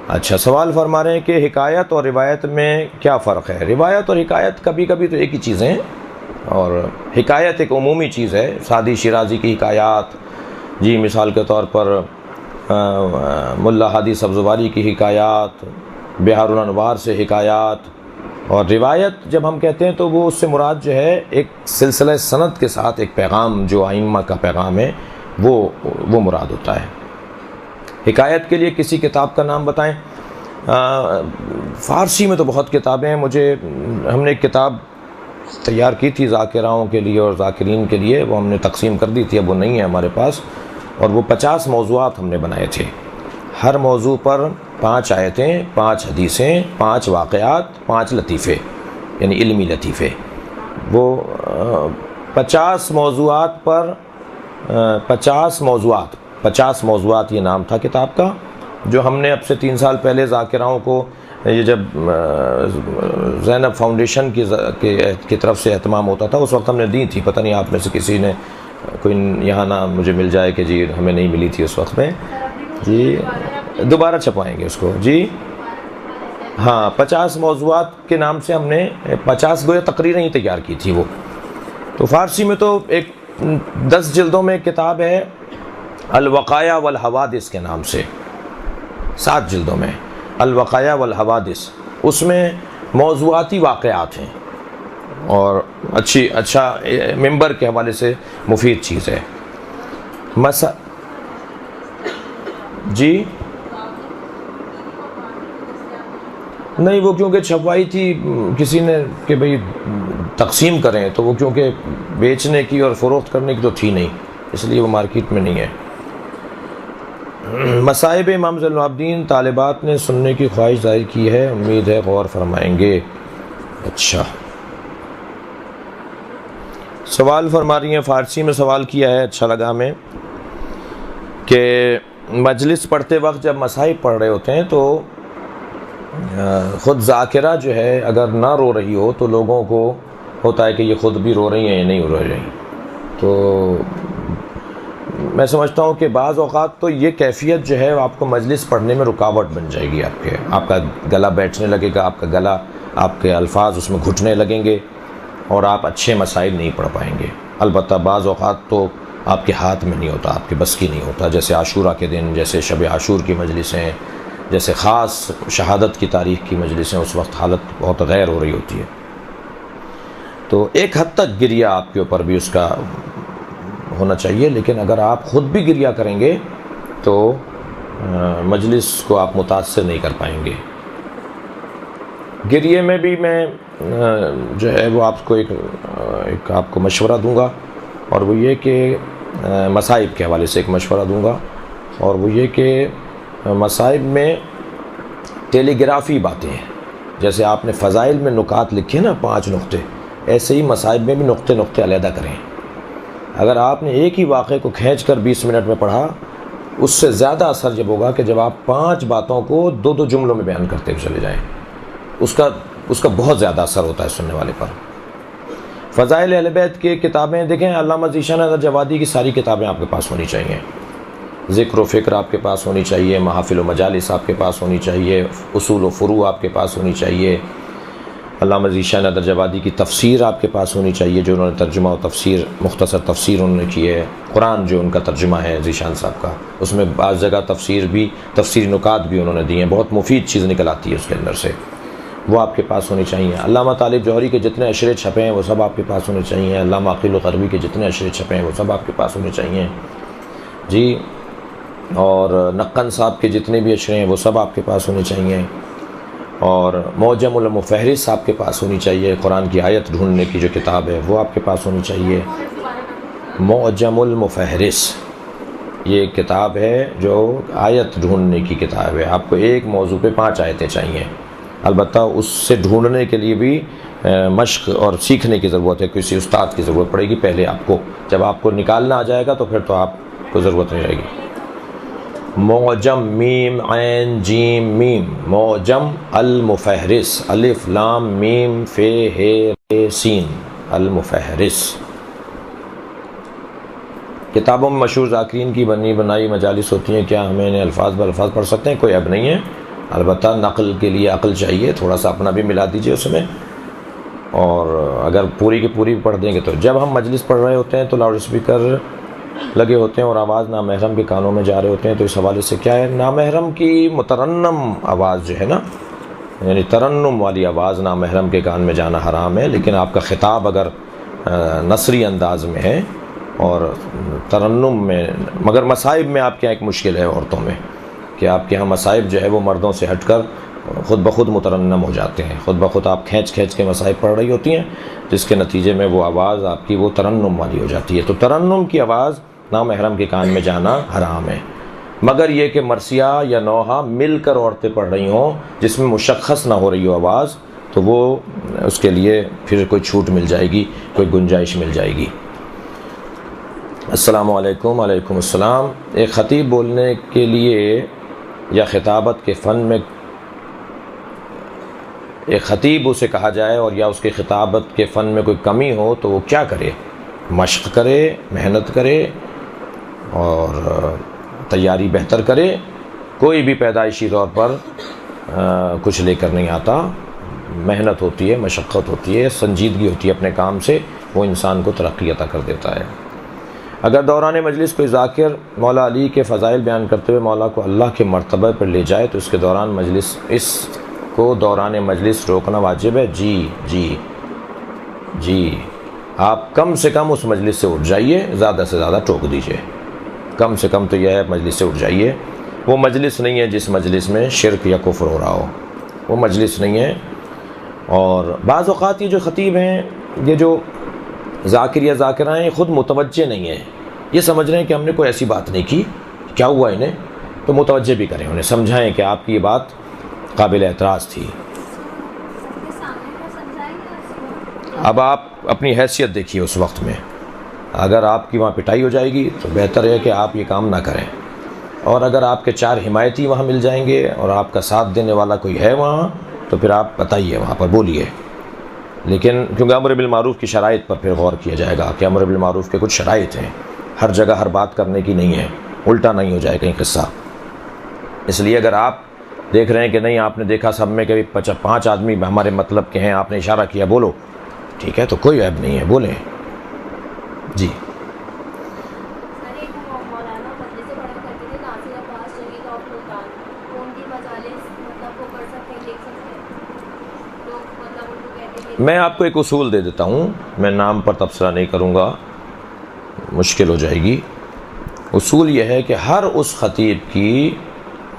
اچھا، سوال فرما رہے ہیں کہ حکایت اور روایت میں کیا فرق ہے؟ روایت اور حکایت کبھی کبھی تو ایک ہی چیزیں ہیں، اور حکایت ایک عمومی چیز ہے، سعدی شیرازی کی حکایات، جی مثال کے طور پر ملا ہادی سبزواری کی حکایات، بہار الانوار سے حکایات۔ اور روایت جب ہم کہتے ہیں تو وہ اس سے مراد جو ہے ایک سلسلہ سند کے ساتھ ایک پیغام جو ائمہ کا پیغام ہے وہ مراد ہوتا ہے۔ حکایت کے لیے کسی کتاب کا نام بتائیں۔ فارسی میں تو بہت کتابیں ہیں، ہم نے ایک کتاب تیار کی تھی ذاکراؤں کے لیے اور ذاکرین کے لیے، وہ ہم نے تقسیم کر دی تھی، اب وہ نہیں ہے ہمارے پاس، اور وہ 50 موضوعات ہم نے بنائے تھے، ہر موضوع پر 5 آیتیں، 5 حدیثیں، 5 واقعات، 5 لطیفے، یعنی علمی لطیفے۔ وہ 50 موضوعات پر 50 موضوعات یہ نام تھا کتاب کا، جو ہم نے اب سے 3 سال پہلے ذاکراؤں کو، یہ جب زینب فاؤنڈیشن کی طرف سے اہتمام ہوتا تھا اس وقت ہم نے دی تھی، پتہ نہیں آپ میں سے کسی نے کوئی یہاں نہ مجھے مل جائے کہ جی ہمیں نہیں ملی تھی اس وقت میں، جی دوبارہ چھپائیں گے اس کو، جی ہاں 50 موضوعات کے نام سے ہم نے 50 گویا تقریریں ہی تیار کی تھی وہ۔ تو فارسی میں تو ایک 10 جلدوں میں کتاب ہے الوقایہ والحوادث کے نام سے، 7 جلدوں میں الوقایہ والحوادث، اس میں موضوعاتی واقعات ہیں اور اچھا ممبر کے حوالے سے مفید چیز ہے۔ جی نہیں، وہ کیونکہ چھپوائی تھی کسی نے کہ بھئی تقسیم کریں، تو وہ کیونکہ بیچنے کی اور فروخت کرنے کی تو تھی نہیں، اس لیے وہ مارکیٹ میں نہیں ہے۔ مصائب امام زین العابدین طالبات نے سننے کی خواہش ظاہر کی ہے، امید ہے غور فرمائیں گے۔ اچھا، سوال فرما رہی ہیں، فارسی میں سوال کیا ہے، اچھا لگا ہمیں، کہ مجلس پڑھتے وقت جب مصائب پڑھ رہے ہوتے ہیں تو خود ذاکرہ جو ہے اگر نہ رو رہی ہو تو لوگوں کو ہوتا ہے کہ یہ خود بھی رو رہی ہیں یا نہیں رو رہی، تو میں سمجھتا ہوں کہ بعض اوقات تو یہ کیفیت جو ہے آپ کو مجلس پڑھنے میں رکاوٹ بن جائے گی، آپ کا گلا بیٹھنے لگے گا، آپ کا گلا، آپ کے الفاظ اس میں گھٹنے لگیں گے اور آپ اچھے مسائل نہیں پڑھ پائیں گے۔ البتہ بعض اوقات تو آپ کے ہاتھ میں نہیں ہوتا، آپ کے بس کی نہیں ہوتا، جیسے عاشورہ کے دن، جیسے شب عاشور کی مجلسیں، جیسے خاص شہادت کی تاریخ کی مجلسیں، اس وقت حالت بہت غیر ہو رہی ہوتی ہے، تو ایک حد تک گریہ آپ کے اوپر بھی اس کا ہونا چاہیے، لیکن اگر آپ خود بھی گریہ کریں گے تو مجلس کو آپ متاثر نہیں کر پائیں گے۔ گریے میں بھی میں جو ہے وہ آپ کو ایک آپ کو مشورہ دوں گا، اور وہ یہ کہ مصائب کے حوالے سے ایک مشورہ دوں گا، اور وہ یہ کہ مصائب میں ٹیلی گرافی باتیں ہیں، جیسے آپ نے فضائل میں نکات لکھے نا 5 نقطے، ایسے ہی مصائب میں بھی نقطے علیحدہ کریں۔ اگر آپ نے ایک ہی واقعے کو کھینچ کر 20 منٹ میں پڑھا، اس سے زیادہ اثر جب ہوگا کہ جب آپ 5 باتوں کو 2 جملوں میں بیان کرتے ہوئے چلے جائیں، اس کا بہت زیادہ اثر ہوتا ہے سننے والے پر۔ فضائل اہل بیت کی کتابیں دیکھیں، علامہ ذیشان احمد جوادی کی ساری کتابیں آپ کے پاس ہونی چاہیے، ذکر و فکر آپ کے پاس ہونی چاہیے، محافل و مجالس آپ کے پاس ہونی چاہیے، اصول و فروع آپ کے پاس ہونی چاہیے، علامہ ذیشان احمد جوادی کی تفسیر آپ کے پاس ہونی چاہیے، جو انہوں نے ترجمہ و تفسیر، مختصر تفسیر انہوں نے کی ہے، قرآن جو ان کا ترجمہ ہے ذیشان صاحب کا، اس میں بعض جگہ تفسیری نکات بھی انہوں نے دی ہیں، بہت مفید چیز نکل آتی ہے اس کے اندر سے، وہ آپ کے پاس ہونی چاہیے۔ علامہ طالب جوہری کے جتنے اشرے چھپے ہیں وہ سب آپ کے پاس ہونے چاہیے، علامہ عقیل القربی کے جتنے اشرے چھپے ہیں وہ سب آپ کے پاس ہونے چاہیے جی، اور نقن صاحب کے جتنے بھی اشرے ہیں وہ سب آپ کے پاس ہونے چاہیے، اور معجم المفہرس آپ کے پاس ہونی چاہیے، قرآن کی آیت ڈھونڈنے کی جو کتاب ہے وہ آپ کے پاس ہونی چاہیے معجم المفہرس، یہ ایک کتاب ہے جو آیت ڈھونڈنے کی کتاب ہے. آپ کو ایک موضوع پہ 5 آیتیں چاہیے. البتہ اس سے ڈھونڈنے کے لیے بھی مشق اور سیکھنے کی ضرورت ہے، کسی استاد کی ضرورت پڑے گی پہلے آپ کو. جب آپ کو نکالنا آ جائے گا تو پھر تو آپ کو ضرورت نہیں رہے گی. معجم میم عین جیم میم، معجم المفہرس، الف لام میم فے ہے رے سین، المفہرس. کتابوں میں مشہور ذاکرین کی بنی بنائی مجالس ہوتی ہیں. کیا ہمیں انہیں الفاظ بالفاظ پڑھ سکتے ہیں؟ کوئی عیب نہیں ہے، البتہ نقل کے لیے عقل چاہیے، تھوڑا سا اپنا بھی ملا دیجئے اس میں. اور اگر پوری کی پوری پڑھ دیں گے تو جب ہم مجلس پڑھ رہے ہوتے ہیں تو لاؤڈ اسپیکر لگے ہوتے ہیں اور آواز نامحرم کے کانوں میں جا رہے ہوتے ہیں. تو اس حوالے سے کیا ہے، نامحرم کی مترنم آواز جو ہے نا، یعنی ترنم والی آواز نامحرم کے کان میں جانا حرام ہے. لیکن آپ کا خطاب اگر نثری انداز میں ہے اور ترنم میں، مگر مصائب میں آپ کے یہاں ایک مشکل ہے عورتوں میں کہ آپ کے یہاں مصائب جو ہے وہ مردوں سے ہٹ کر خود بخود مترنم ہو جاتے ہیں. خود بخود آپ کھینچ کے مصائب پڑھ رہی ہوتی ہیں، جس کے نتیجے میں وہ آواز آپ کی وہ ترنم والی ہو جاتی ہے. تو ترنم کی آواز نامحرم کے کان میں جانا حرام ہے، مگر یہ کہ مرثیہ یا نوحہ مل کر عورتیں پڑھ رہی ہوں جس میں مشخص نہ ہو رہی ہو آواز، تو وہ اس کے لیے پھر کوئی چھوٹ مل جائے گی، کوئی گنجائش مل جائے گی. السلام علیکم. وعلیکم السلام. ایک خطیب بولنے کے لیے یا خطابت کے فن میں، ایک خطیب اسے کہا جائے اور یا اس کے خطابت کے فن میں کوئی کمی ہو تو وہ کیا کرے؟ مشق کرے، محنت کرے اور تیاری بہتر کرے. کوئی بھی پیدائشی طور پر کچھ لے کر نہیں آتا. محنت ہوتی ہے، مشقت ہوتی ہے، سنجیدگی ہوتی ہے اپنے کام سے، وہ انسان کو ترقی عطا کر دیتا ہے. اگر دوران مجلس کوئی ذاکر مولا علی کے فضائل بیان کرتے ہوئے مولا کو اللہ کے مرتبہ پر لے جائے تو اس کے دوران مجلس، اس کو دوران مجلس روکنا واجب ہے؟ جی آپ کم سے کم اس مجلس سے اٹھ جائیے، زیادہ سے زیادہ ٹوک دیجیے. کم سے کم تو یہ ہے مجلس سے اٹھ جائیے. وہ مجلس نہیں ہے جس مجلس میں شرک یا کفر ہو رہا ہو، وہ مجلس نہیں ہے. اور بعض اوقات یہ جو خطیب ہیں، یہ جو ذاکر یا ذاکرہ ہیں، خود متوجہ نہیں ہیں. یہ سمجھ رہے ہیں کہ ہم نے کوئی ایسی بات نہیں کی، کیا ہوا انہیں؟ تو متوجہ بھی کریں، انہیں سمجھائیں کہ آپ کی یہ بات قابل اعتراض تھی. اب آپ اپنی حیثیت دیکھیے اس وقت میں. اگر آپ کی وہاں پٹائی ہو جائے گی تو بہتر ہے کہ آپ یہ کام نہ کریں. اور اگر آپ کے 4 حمایتی وہاں مل جائیں گے اور آپ کا ساتھ دینے والا کوئی ہے وہاں، تو پھر آپ بتائیے، وہاں پر بولیے. لیکن کیونکہ امر بالمعروف کی شرائط پر پھر غور کیا جائے گا کہ امر بالمعروف کے کچھ شرائط ہیں، ہر جگہ ہر بات کرنے کی نہیں ہے، الٹا نہیں ہو جائے کہیں قصہ. اس لیے اگر آپ دیکھ رہے ہیں کہ نہیں، آپ نے دیکھا سب میں کہ 5 آدمی ہمارے مطلب کے ہیں، آپ نے اشارہ کیا بولو، ٹھیک ہے، تو کوئی عیب نہیں ہے، بولیں. جی میں آپ کو ایک اصول دے دیتا ہوں، میں نام پر تبصرہ نہیں کروں گا، مشکل ہو جائے گی. اصول یہ ہے کہ ہر اس خطیب کی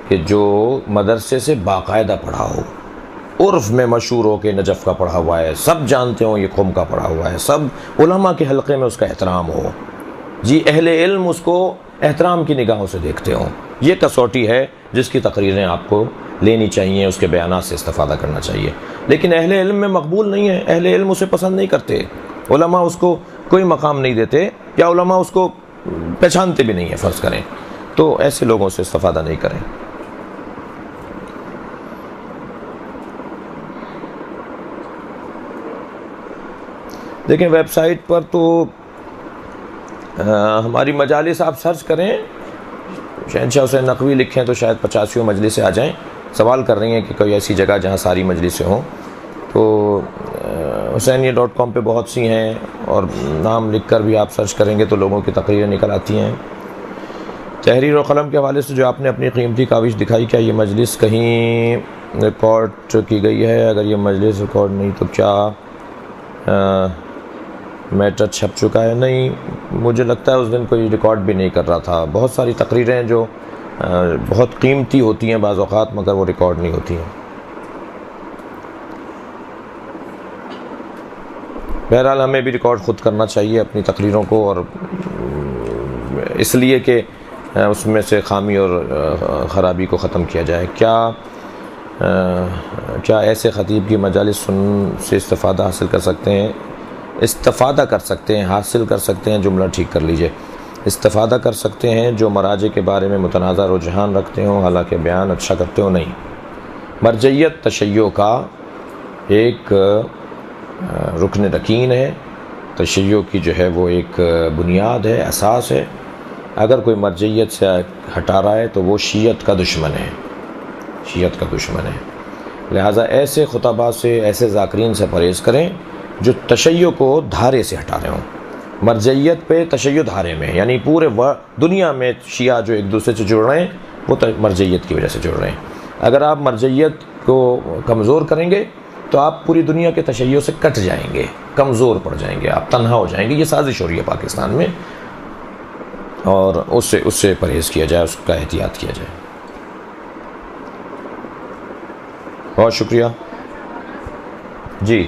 کہ جو مدرسے سے باقاعدہ پڑھا ہو، عرف میں مشہور ہو کہ نجف کا پڑھا ہوا ہے، سب جانتے ہوں یہ قم کا پڑھا ہوا ہے، سب علماء کے حلقے میں اس کا احترام ہو، جی اہل علم اس کو احترام کی نگاہوں سے دیکھتے ہوں. یہ کسوٹی ہے جس کی تقریریں آپ کو لینی چاہیے، اس کے بیانات سے استفادہ کرنا چاہیے. لیکن اہل علم میں مقبول نہیں ہے، اہل علم اسے پسند نہیں کرتے، علماء اس کو کوئی مقام نہیں دیتے، یا علماء اس کو پہچانتے بھی نہیں ہیں فرض کریں، تو ایسے لوگوں سے استفادہ نہیں کریں. دیکھیں ویب سائٹ پر تو ہماری مجالس آپ سرچ کریں، شہنشاہ حسین نقوی لکھیں تو شاید 85 مجلسیں آ جائیں. سوال کر رہی ہیں کہ کوئی ایسی جگہ جہاں ساری مجلسیں ہوں، تو حسینیہ.com پہ بہت سی ہیں، اور نام لکھ کر بھی آپ سرچ کریں گے تو لوگوں کی تقریریں نکل آتی ہیں. تحریر و قلم کے حوالے سے جو آپ نے اپنی قیمتی کاوش دکھائی، کیا یہ مجلس کہیں ریکارڈ کی گئی ہے؟ اگر یہ مجلس ریکارڈ نہیں تو کیا میٹر چھپ چکا ہے؟ نہیں، مجھے لگتا ہے اس دن کوئی ریکارڈ بھی نہیں کر رہا تھا. بہت ساری تقریریں جو بہت قیمتی ہوتی ہیں بعض اوقات، مگر وہ ریکارڈ نہیں ہوتی ہیں. بہرحال ہمیں بھی ریکارڈ خود کرنا چاہیے اپنی تقریروں کو، اور اس لیے کہ اس میں سے خامی اور خرابی کو ختم کیا جائے. کیا ایسے خطیب کی مجالس سے استفادہ حاصل کر سکتے ہیں؟ استفادہ کر سکتے ہیں، حاصل کر سکتے ہیں، جملہ ٹھیک کر لیجئے. استفادہ کر سکتے ہیں جو مراجع کے بارے میں متنازع رجحان رکھتے ہوں حالانکہ بیان اچھا کرتے ہوں. نہیں، مرجعیت تشیع کا ایک رکن رکین ہے، تشیع کی جو ہے وہ ایک بنیاد ہے، اساس ہے. اگر کوئی مرجعیت سے ہٹا رہا ہے تو وہ شیعت کا دشمن ہے، شیعت کا دشمن ہے. لہٰذا ایسے خطباء سے، ایسے ذاکرین سے پرہیز کریں جو تشیع کو دھارے سے ہٹا رہے ہوں. مرجعیت پہ تشیع دھارے میں، یعنی پورے دنیا میں شیعہ جو ایک دوسرے سے جڑ رہے ہیں وہ مرجعیت کی وجہ سے جڑ رہے ہیں. اگر آپ مرجعیت کو کمزور کریں گے تو آپ پوری دنیا کے تشیع سے کٹ جائیں گے، کمزور پڑ جائیں گے، آپ تنہا ہو جائیں گے. یہ سازش ہو رہی ہے پاکستان میں، اور اس سے پرہیز کیا جائے، اس کا احتیاط کیا جائے. بہت شکریہ. جی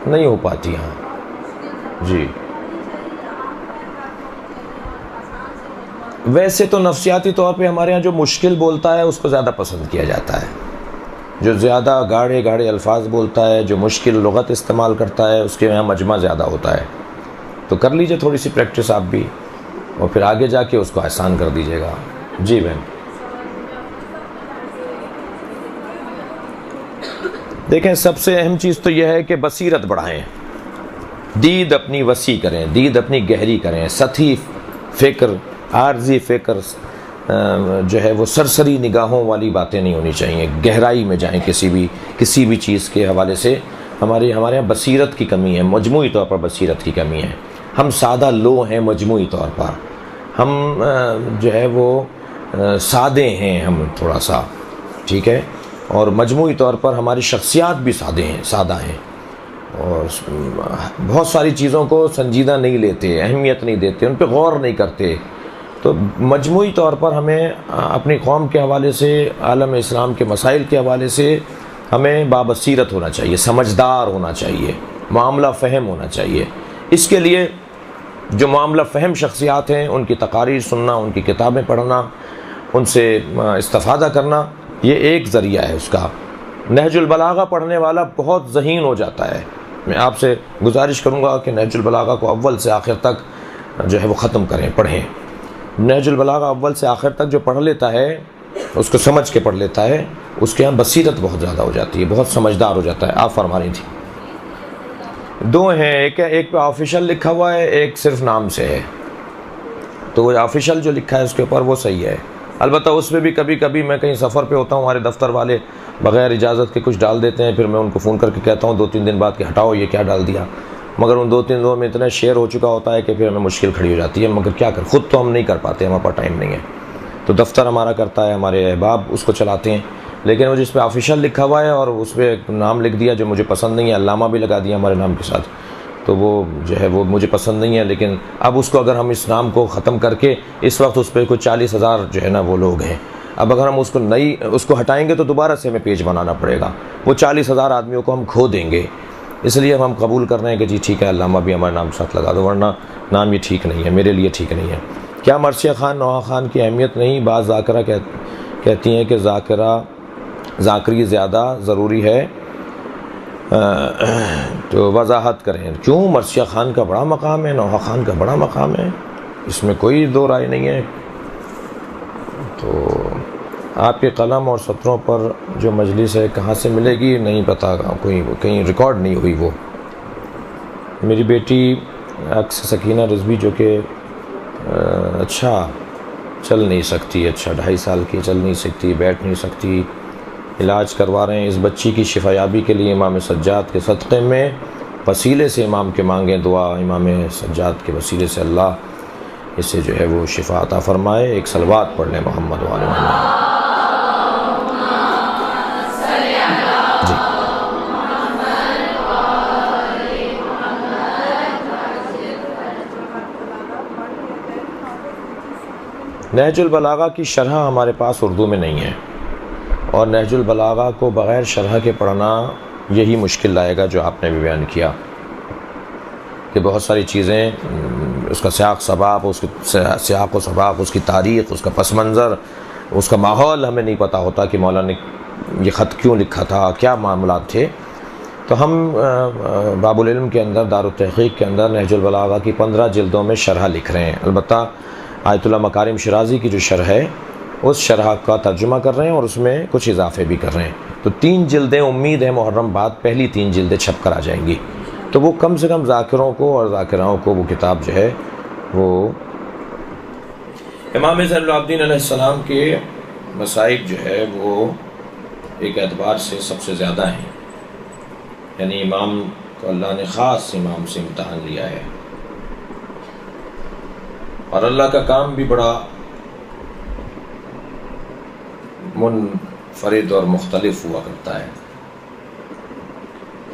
نہیں ہو پاتی. ہاں جی، ویسے تو نفسیاتی طور پہ ہمارے ہاں جو مشکل بولتا ہے اس کو زیادہ پسند کیا جاتا ہے. جو زیادہ گاڑھے الفاظ بولتا ہے، جو مشکل لغت استعمال کرتا ہے، اس کے یہاں مجمع زیادہ ہوتا ہے. تو کر لیجئے تھوڑی سی پریکٹس آپ بھی، اور پھر آگے جا کے اس کو آسان کر دیجیے گا. جی بہن، دیکھیں سب سے اہم چیز تو یہ ہے کہ بصیرت بڑھائیں، دید اپنی وسیع کریں، دید اپنی گہری کریں. سطحی فکر، عارضی فکر جو ہے وہ سرسری نگاہوں والی باتیں نہیں ہونی چاہیے. گہرائی میں جائیں کسی بھی چیز کے حوالے سے. ہمارے یہاں بصیرت کی کمی ہے، مجموعی طور پر بصیرت کی کمی ہے. ہم سادہ لو ہیں مجموعی طور پر، ہم جو ہے وہ سادے ہیں، ہم تھوڑا سا ٹھیک ہے، اور مجموعی طور پر ہماری شخصیات بھی سادہ ہیں، اور بہت ساری چیزوں کو سنجیدہ نہیں لیتے، اہمیت نہیں دیتے، ان پہ غور نہیں کرتے. تو مجموعی طور پر ہمیں اپنی قوم کے حوالے سے، عالم اسلام کے مسائل کے حوالے سے ہمیں بابصیرت ہونا چاہیے، سمجھدار ہونا چاہیے، معاملہ فہم ہونا چاہیے. اس کے لیے جو معاملہ فہم شخصیات ہیں ان کی تقاریر سننا، ان کی کتابیں پڑھنا، ان سے استفادہ کرنا، یہ ایک ذریعہ ہے اس کا. نہج البلاغہ پڑھنے والا بہت ذہین ہو جاتا ہے. میں آپ سے گزارش کروں گا کہ نہج البلاغہ کو اول سے آخر تک جو ہے وہ ختم کریں، پڑھیں. نہج البلاغہ اول سے آخر تک جو پڑھ لیتا ہے، اس کو سمجھ کے پڑھ لیتا ہے، اس کے یہاں بصیرت بہت زیادہ ہو جاتی ہے، بہت سمجھدار ہو جاتا ہے. آپ فرما رہی تھی. دو ہیں، ایک پہ آفیشل لکھا ہوا ہے، ایک صرف نام سے ہے. تو وہ آفیشل جو لکھا ہے اس کے اوپر وہ صحیح ہے. البتہ اس میں بھی کبھی کبھی میں کہیں سفر پہ ہوتا ہوں، ہمارے دفتر والے بغیر اجازت کے کچھ ڈال دیتے ہیں، پھر میں ان کو فون کر کے کہتا ہوں 2-3 دن بعد کہ ہٹاؤ یہ کیا ڈال دیا. مگر ان 2-3 دنوں میں اتنا شیئر ہو چکا ہوتا ہے کہ پھر ہمیں مشکل کھڑی ہو جاتی ہے. مگر کیا کر، خود تو ہم نہیں کر پاتے، ہمارے پاس ٹائم نہیں ہے. تو دفتر ہمارا کرتا ہے، ہمارے احباب اس کو چلاتے ہیں. لیکن وہ جس پہ آفیشل لکھا ہوا ہے اور اس پہ نام لکھ دیا جو مجھے پسند نہیں ہے، علامہ بھی لگا دیا ہمارے نام کے ساتھ، تو وہ جو ہے وہ مجھے پسند نہیں ہے. لیکن اب اس کو اگر ہم اس نام کو ختم کر کے، اس وقت اس پہ کوئی 40,000 جو ہے نا وہ لوگ ہیں، اب اگر ہم اس کو ہٹائیں گے تو دوبارہ سے ہمیں پیج بنانا پڑے گا. وہ 40,000 آدمیوں کو ہم کھو دیں گے. اس لیے ہم قبول کر رہے ہیں کہ جی ٹھیک ہے، علامہ بھی ہمارے نام کے ساتھ لگا دو، ورنہ نام یہ ٹھیک نہیں ہے، میرے لیے ٹھیک نہیں ہے. کیا مرثیہ خان نوحہ خان کی اہمیت نہیں؟ بعض ذاکرہ کہتی ہیں کہ ذاکری زیادہ ضروری ہے، تو وضاحت کریں. کیوں؟ مرثیہ خان کا بڑا مقام ہے، نوحہ خان کا بڑا مقام ہے، اس میں کوئی دو رائے نہیں ہے. تو آپ کے قلم اور سطروں پر جو مجلس ہے کہاں سے ملے گی؟ نہیں پتہ، کوئی کہیں ریکارڈ نہیں ہوئی. وہ میری بیٹی عکس سکینہ رضوی جو کہ اچھا چل نہیں سکتی، اچھا 2.5 سال کی، چل نہیں سکتی، بیٹھ نہیں سکتی، علاج کروا رہے ہیں. اس بچی کی شفایابی کے لیے امام سجاد کے صدقے میں وسیلے سے امام کے مانگیں دعا. امام سجاد کے وسیلے سے اللہ اسے جو ہے وہ شفا عطا فرمائے. ایک صلوات پڑھ لیں محمد وعلی محمد. جی نہج البلاغہ کی شرح ہمارے پاس اردو میں نہیں ہے، اور نہج البلاغہ کو بغیر شرح کے پڑھنا یہی مشکل لائے گا جو آپ نے بھی بیان کیا. کہ بہت ساری چیزیں اس کا سیاق سباق، اس کے سیاق و سباق، اس کی تاریخ، اس کا پس منظر، اس کا ماحول ہمیں نہیں پتہ ہوتا کہ مولانا نے یہ خط کیوں لکھا تھا، کیا معاملات تھے۔ تو ہم باب العلم کے اندر، دارالتحقیق کے اندر نہج البلاغہ کی 15 جلدوں میں شرح لکھ رہے ہیں۔ البتہ آیت اللہ مکارم شرازی کی جو شرح ہے اس شرح کا ترجمہ کر رہے ہیں اور اس میں کچھ اضافے بھی کر رہے ہیں۔ تو 3 جلدیں امید ہے محرم بعد پہلی 3 جلدیں چھپ کر آ جائیں گی، تو وہ کم سے کم ذاکروں کو اور ذاکراؤں کو وہ کتاب جو ہے وہ امام زین العابدین علیہ السلام کے مصائب جو ہے وہ ایک اعتبار سے سب سے زیادہ ہیں، یعنی امام کو اللہ نے خاص امام سے امتحان لیا ہے، اور اللہ کا کام بھی بڑا منفرد اور مختلف ہوا کرتا ہے۔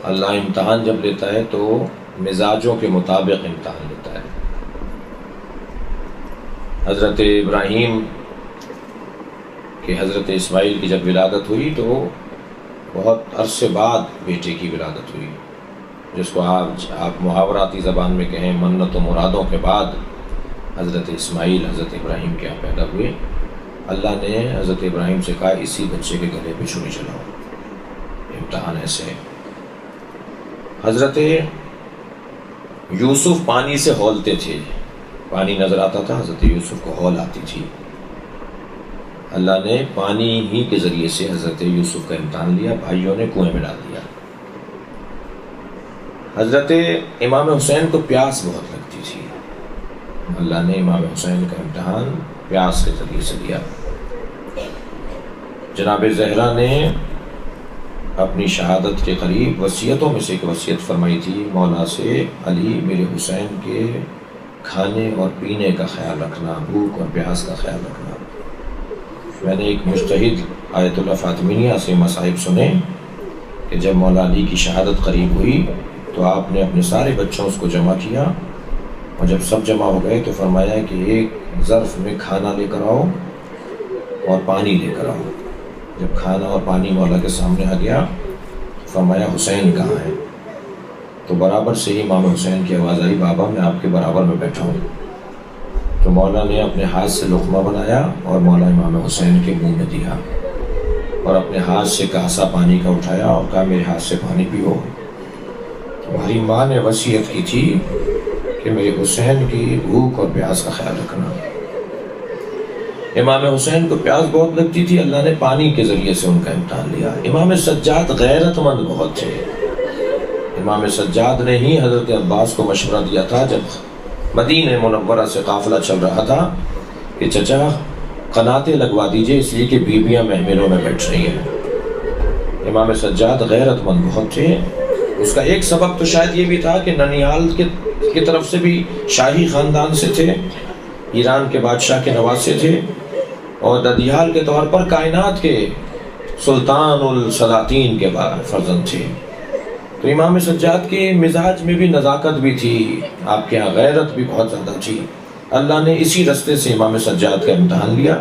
اللہ امتحان جب لیتا ہے تو مزاجوں کے مطابق امتحان لیتا ہے۔ حضرت ابراہیم کہ حضرت اسماعیل کی جب ولادت ہوئی تو بہت عرصے بعد بیٹے کی ولادت ہوئی، جس کو آپ محاوراتی زبان میں کہیں منت و مرادوں کے بعد حضرت اسماعیل حضرت ابراہیم کے یہاں پیدا ہوئے۔ اللہ نے حضرت ابراہیم سے کہا اسی بچے کے گلے پہ چھری چلاؤ، امتحان ایسے ہے۔ حضرت یوسف پانی سے ہولتے تھے، پانی نظر آتا تھا، حضرت یوسف کو ہول آتی تھی۔ اللہ نے پانی ہی کے ذریعے سے حضرت یوسف کا امتحان لیا، بھائیوں نے کنویں میں ڈال دیا۔ حضرت امام حسین کو پیاس بہت لگتی تھی، اللہ نے امام حسین کا امتحان پیاس کے ذریعے سے لیا۔ جناب زہرا نے اپنی شہادت کے قریب وصیتوں میں سے ایک وصیت فرمائی تھی، مولا سے علی میرے حسین کے کھانے اور پینے کا خیال رکھنا، بھوک اور پیاس کا خیال رکھنا۔ میں نے ایک مجتہد آیت اللہ فاطمیہ سے مصائب سنے کہ جب مولا علی کی شہادت قریب ہوئی تو آپ نے اپنے سارے بچوں کو جمع کیا، اور جب سب جمع ہو گئے تو فرمایا کہ ایک ظرف میں کھانا لے کر آؤ اور پانی لے کر آؤ۔ جب کھانا اور پانی مولا کے سامنے آ گیا فرمایا حسین کہاں ہے؟ تو برابر سے ہی امام حسین کی آواز آئی، بابا میں آپ کے برابر میں بیٹھا ہوں۔ تو مولا نے اپنے ہاتھ سے لقمہ بنایا اور مولا امام حسین کے منہ میں دیا، اور اپنے ہاتھ سے کاسا پانی کا اٹھایا اور کہا میرے ہاتھ سے پانی پیو۔ تمہاری ماں نے وصیت کی تھی کہ میرے حسین کی بھوک اور پیاس کا خیال رکھنا۔ امام حسین کو پیاس بہت لگتی تھی، اللہ نے پانی کے ذریعے سے ان کا امتحان لیا۔ امام سجاد غیرت مند بہت تھے، امام سجاد نے ہی حضرت عباس کو مشورہ دیا تھا جب مدینہ منورہ سے قافلہ چل رہا تھا کہ چچا قناتیں لگوا دیجئے، اس لیے کہ بیویاں محملوں میں بیٹھ رہی ہیں۔ امام سجاد غیرت مند بہت تھے۔ اس کا ایک سبب تو شاید یہ بھی تھا کہ ننیال کی طرف سے بھی شاہی خاندان سے تھے، ایران کے بادشاہ کے نواسے تھے، اور ددیال کے طور پر کائنات کے سلطان السلاطین کے فرزند تھے۔ تو امام سجاد کے مزاج میں بھی نزاکت بھی تھی، آپ کے ہاں غیرت بھی بہت زیادہ تھی۔ اللہ نے اسی رستے سے امام سجاد کا امتحان لیا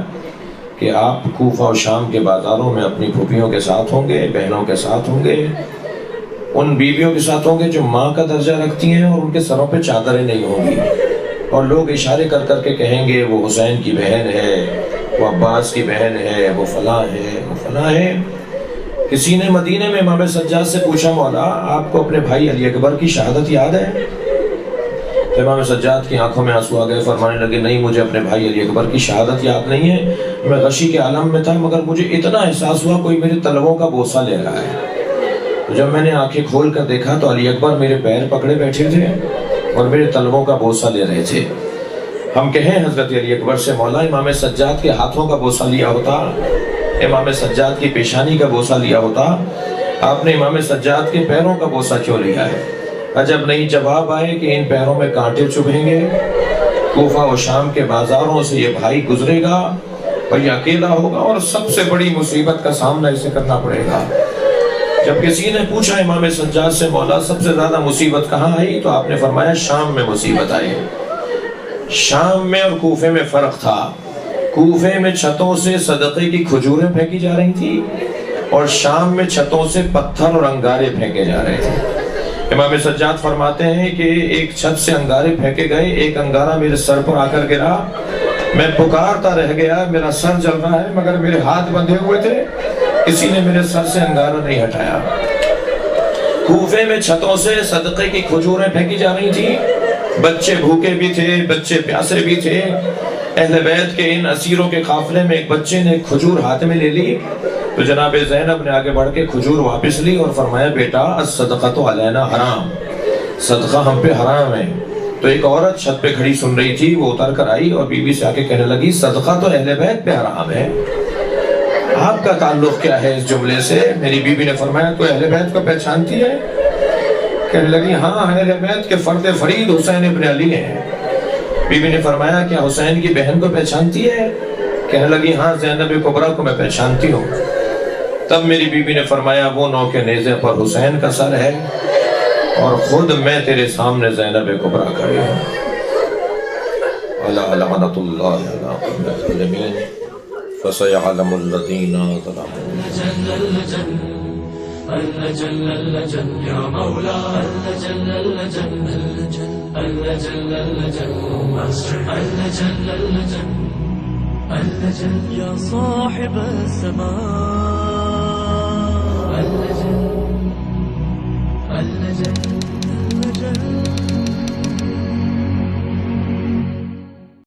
کہ آپ کوفہ اور شام کے بازاروں میں اپنی پھوپھیوں کے ساتھ ہوں گے، بہنوں کے ساتھ ہوں گے، ان بیویوں کے ساتھ ہوں گے جو ماں کا درجہ رکھتی ہیں، اور ان کے سروں پہ چادریں نہیں ہوں گی، اور لوگ اشارے کر کر کے کہیں گے وہ حسین کی بہن ہے، وہ عباس کی بہن ہے، وہ فلاں ہے، وہ فلاں ہے۔ کسی نے مدینے میں امام سجاد سے پوچھا مولا آپ کو اپنے بھائی علی اکبر کی شہادت یاد ہے؟ امام سجاد کی آنکھوں میں آنسو آ گئے، فرمانے لگے نہیں مجھے اپنے بھائی علی اکبر کی شہادت یاد نہیں ہے، میں غشی کے عالم میں تھا، مگر مجھے اتنا احساس ہوا کوئی میرے طلبوں کا بوسہ لے رہا ہے۔ تو جب میں نے آنکھیں کھول کر دیکھا تو علی اکبر میرے پیر پکڑے بیٹھے تھے اور میرے طلبوں کا بوسہ لے رہے تھے۔ ہم کہیں حضرت علی اکبر سے مولا امام سجاد کے ہاتھوں کا بوسہ لیا ہوتا، امام سجاد کی پیشانی کا بوسہ لیا ہوتا، آپ نے امام سجاد کے پیروں کا بوسہ کیوں لیا ہے؟ عجب نہیں جواب آئے کہ ان پیروں میں کانٹے چبھیں گے، کوفہ و شام کے بازاروں سے یہ بھائی گزرے گا اور یہ اکیلا ہوگا، اور سب سے بڑی مصیبت کا سامنا اسے کرنا پڑے گا۔ جب کسی نے پوچھا امام سجاد سے مولا سب سے زیادہ مصیبت کہاں آئی، تو آپ نے فرمایا شام میں مصیبت آئی۔ شام میں اور کوفے میں فرق تھا، کوفے میں چھتوں سے صدقے کی کھجوریں پھینکی جا رہی تھی، اور شام میں چھتوں سے پتھر اور انگارے پھینکے جا رہے تھے۔ امام سجاد فرماتے ہیں کہ ایک چھت سے انگارے پھینکے گئے، ایک انگارہ میرے سر پر آ کر گرا، میں پکارتا رہ گیا، میرا سر جل رہا ہے مگر میرے ہاتھ بندھے ہوئے تھے، کسی نے میرے سر سے انگارہ نہیں ہٹایا۔ کوفے میں چھتوں سے صدقے کی کھجوریں پھینکی جا رہی تھی، بچے بھوکے بھی تھے، بچے پیاسے بھی تھے۔ اہل بیت کے ان اسیروں کے قافلے میں ایک بچے نے کھجور ہاتھ میں لے لی تو جناب زینب نے آگے بڑھ کے کھجور واپس لی اور فرمایا بیٹا الصدقۃ علینا حرام، صدقہ ہم پہ حرام ہے۔ تو ایک عورت چھت پہ کھڑی سن رہی تھی، وہ اتر کر آئی اور بی بی سے آ کے کہنے لگی صدقہ تو اہل بیت پہ حرام ہے، آپ کا تعلق کیا ہے اس جملے سے؟ میری بی بی نے فرمایا تو اہل بیت کو پہچانتی ہے؟ کہنے لگی ہاں اہل بیت کے فرد فرید حسین ابن علی ہیں۔ بی بی نے فرمایا کیا حسین کی بہن کو پہچانتی ہے؟ کہنے لگی ہاں زینب کبریٰ کو میں پہچانتی ہوں۔ تب میری بی بی نے فرمایا وہ نو کے نیزے پر حسین کا سر ہے اور خود میں تیرے سامنے زینب کبریٰ کھڑی ہوں۔ الا لعنت اللہ علی قوم الظالمین فسيعلم الذين ظلموا۔ يا مولاي يا صاحب السماء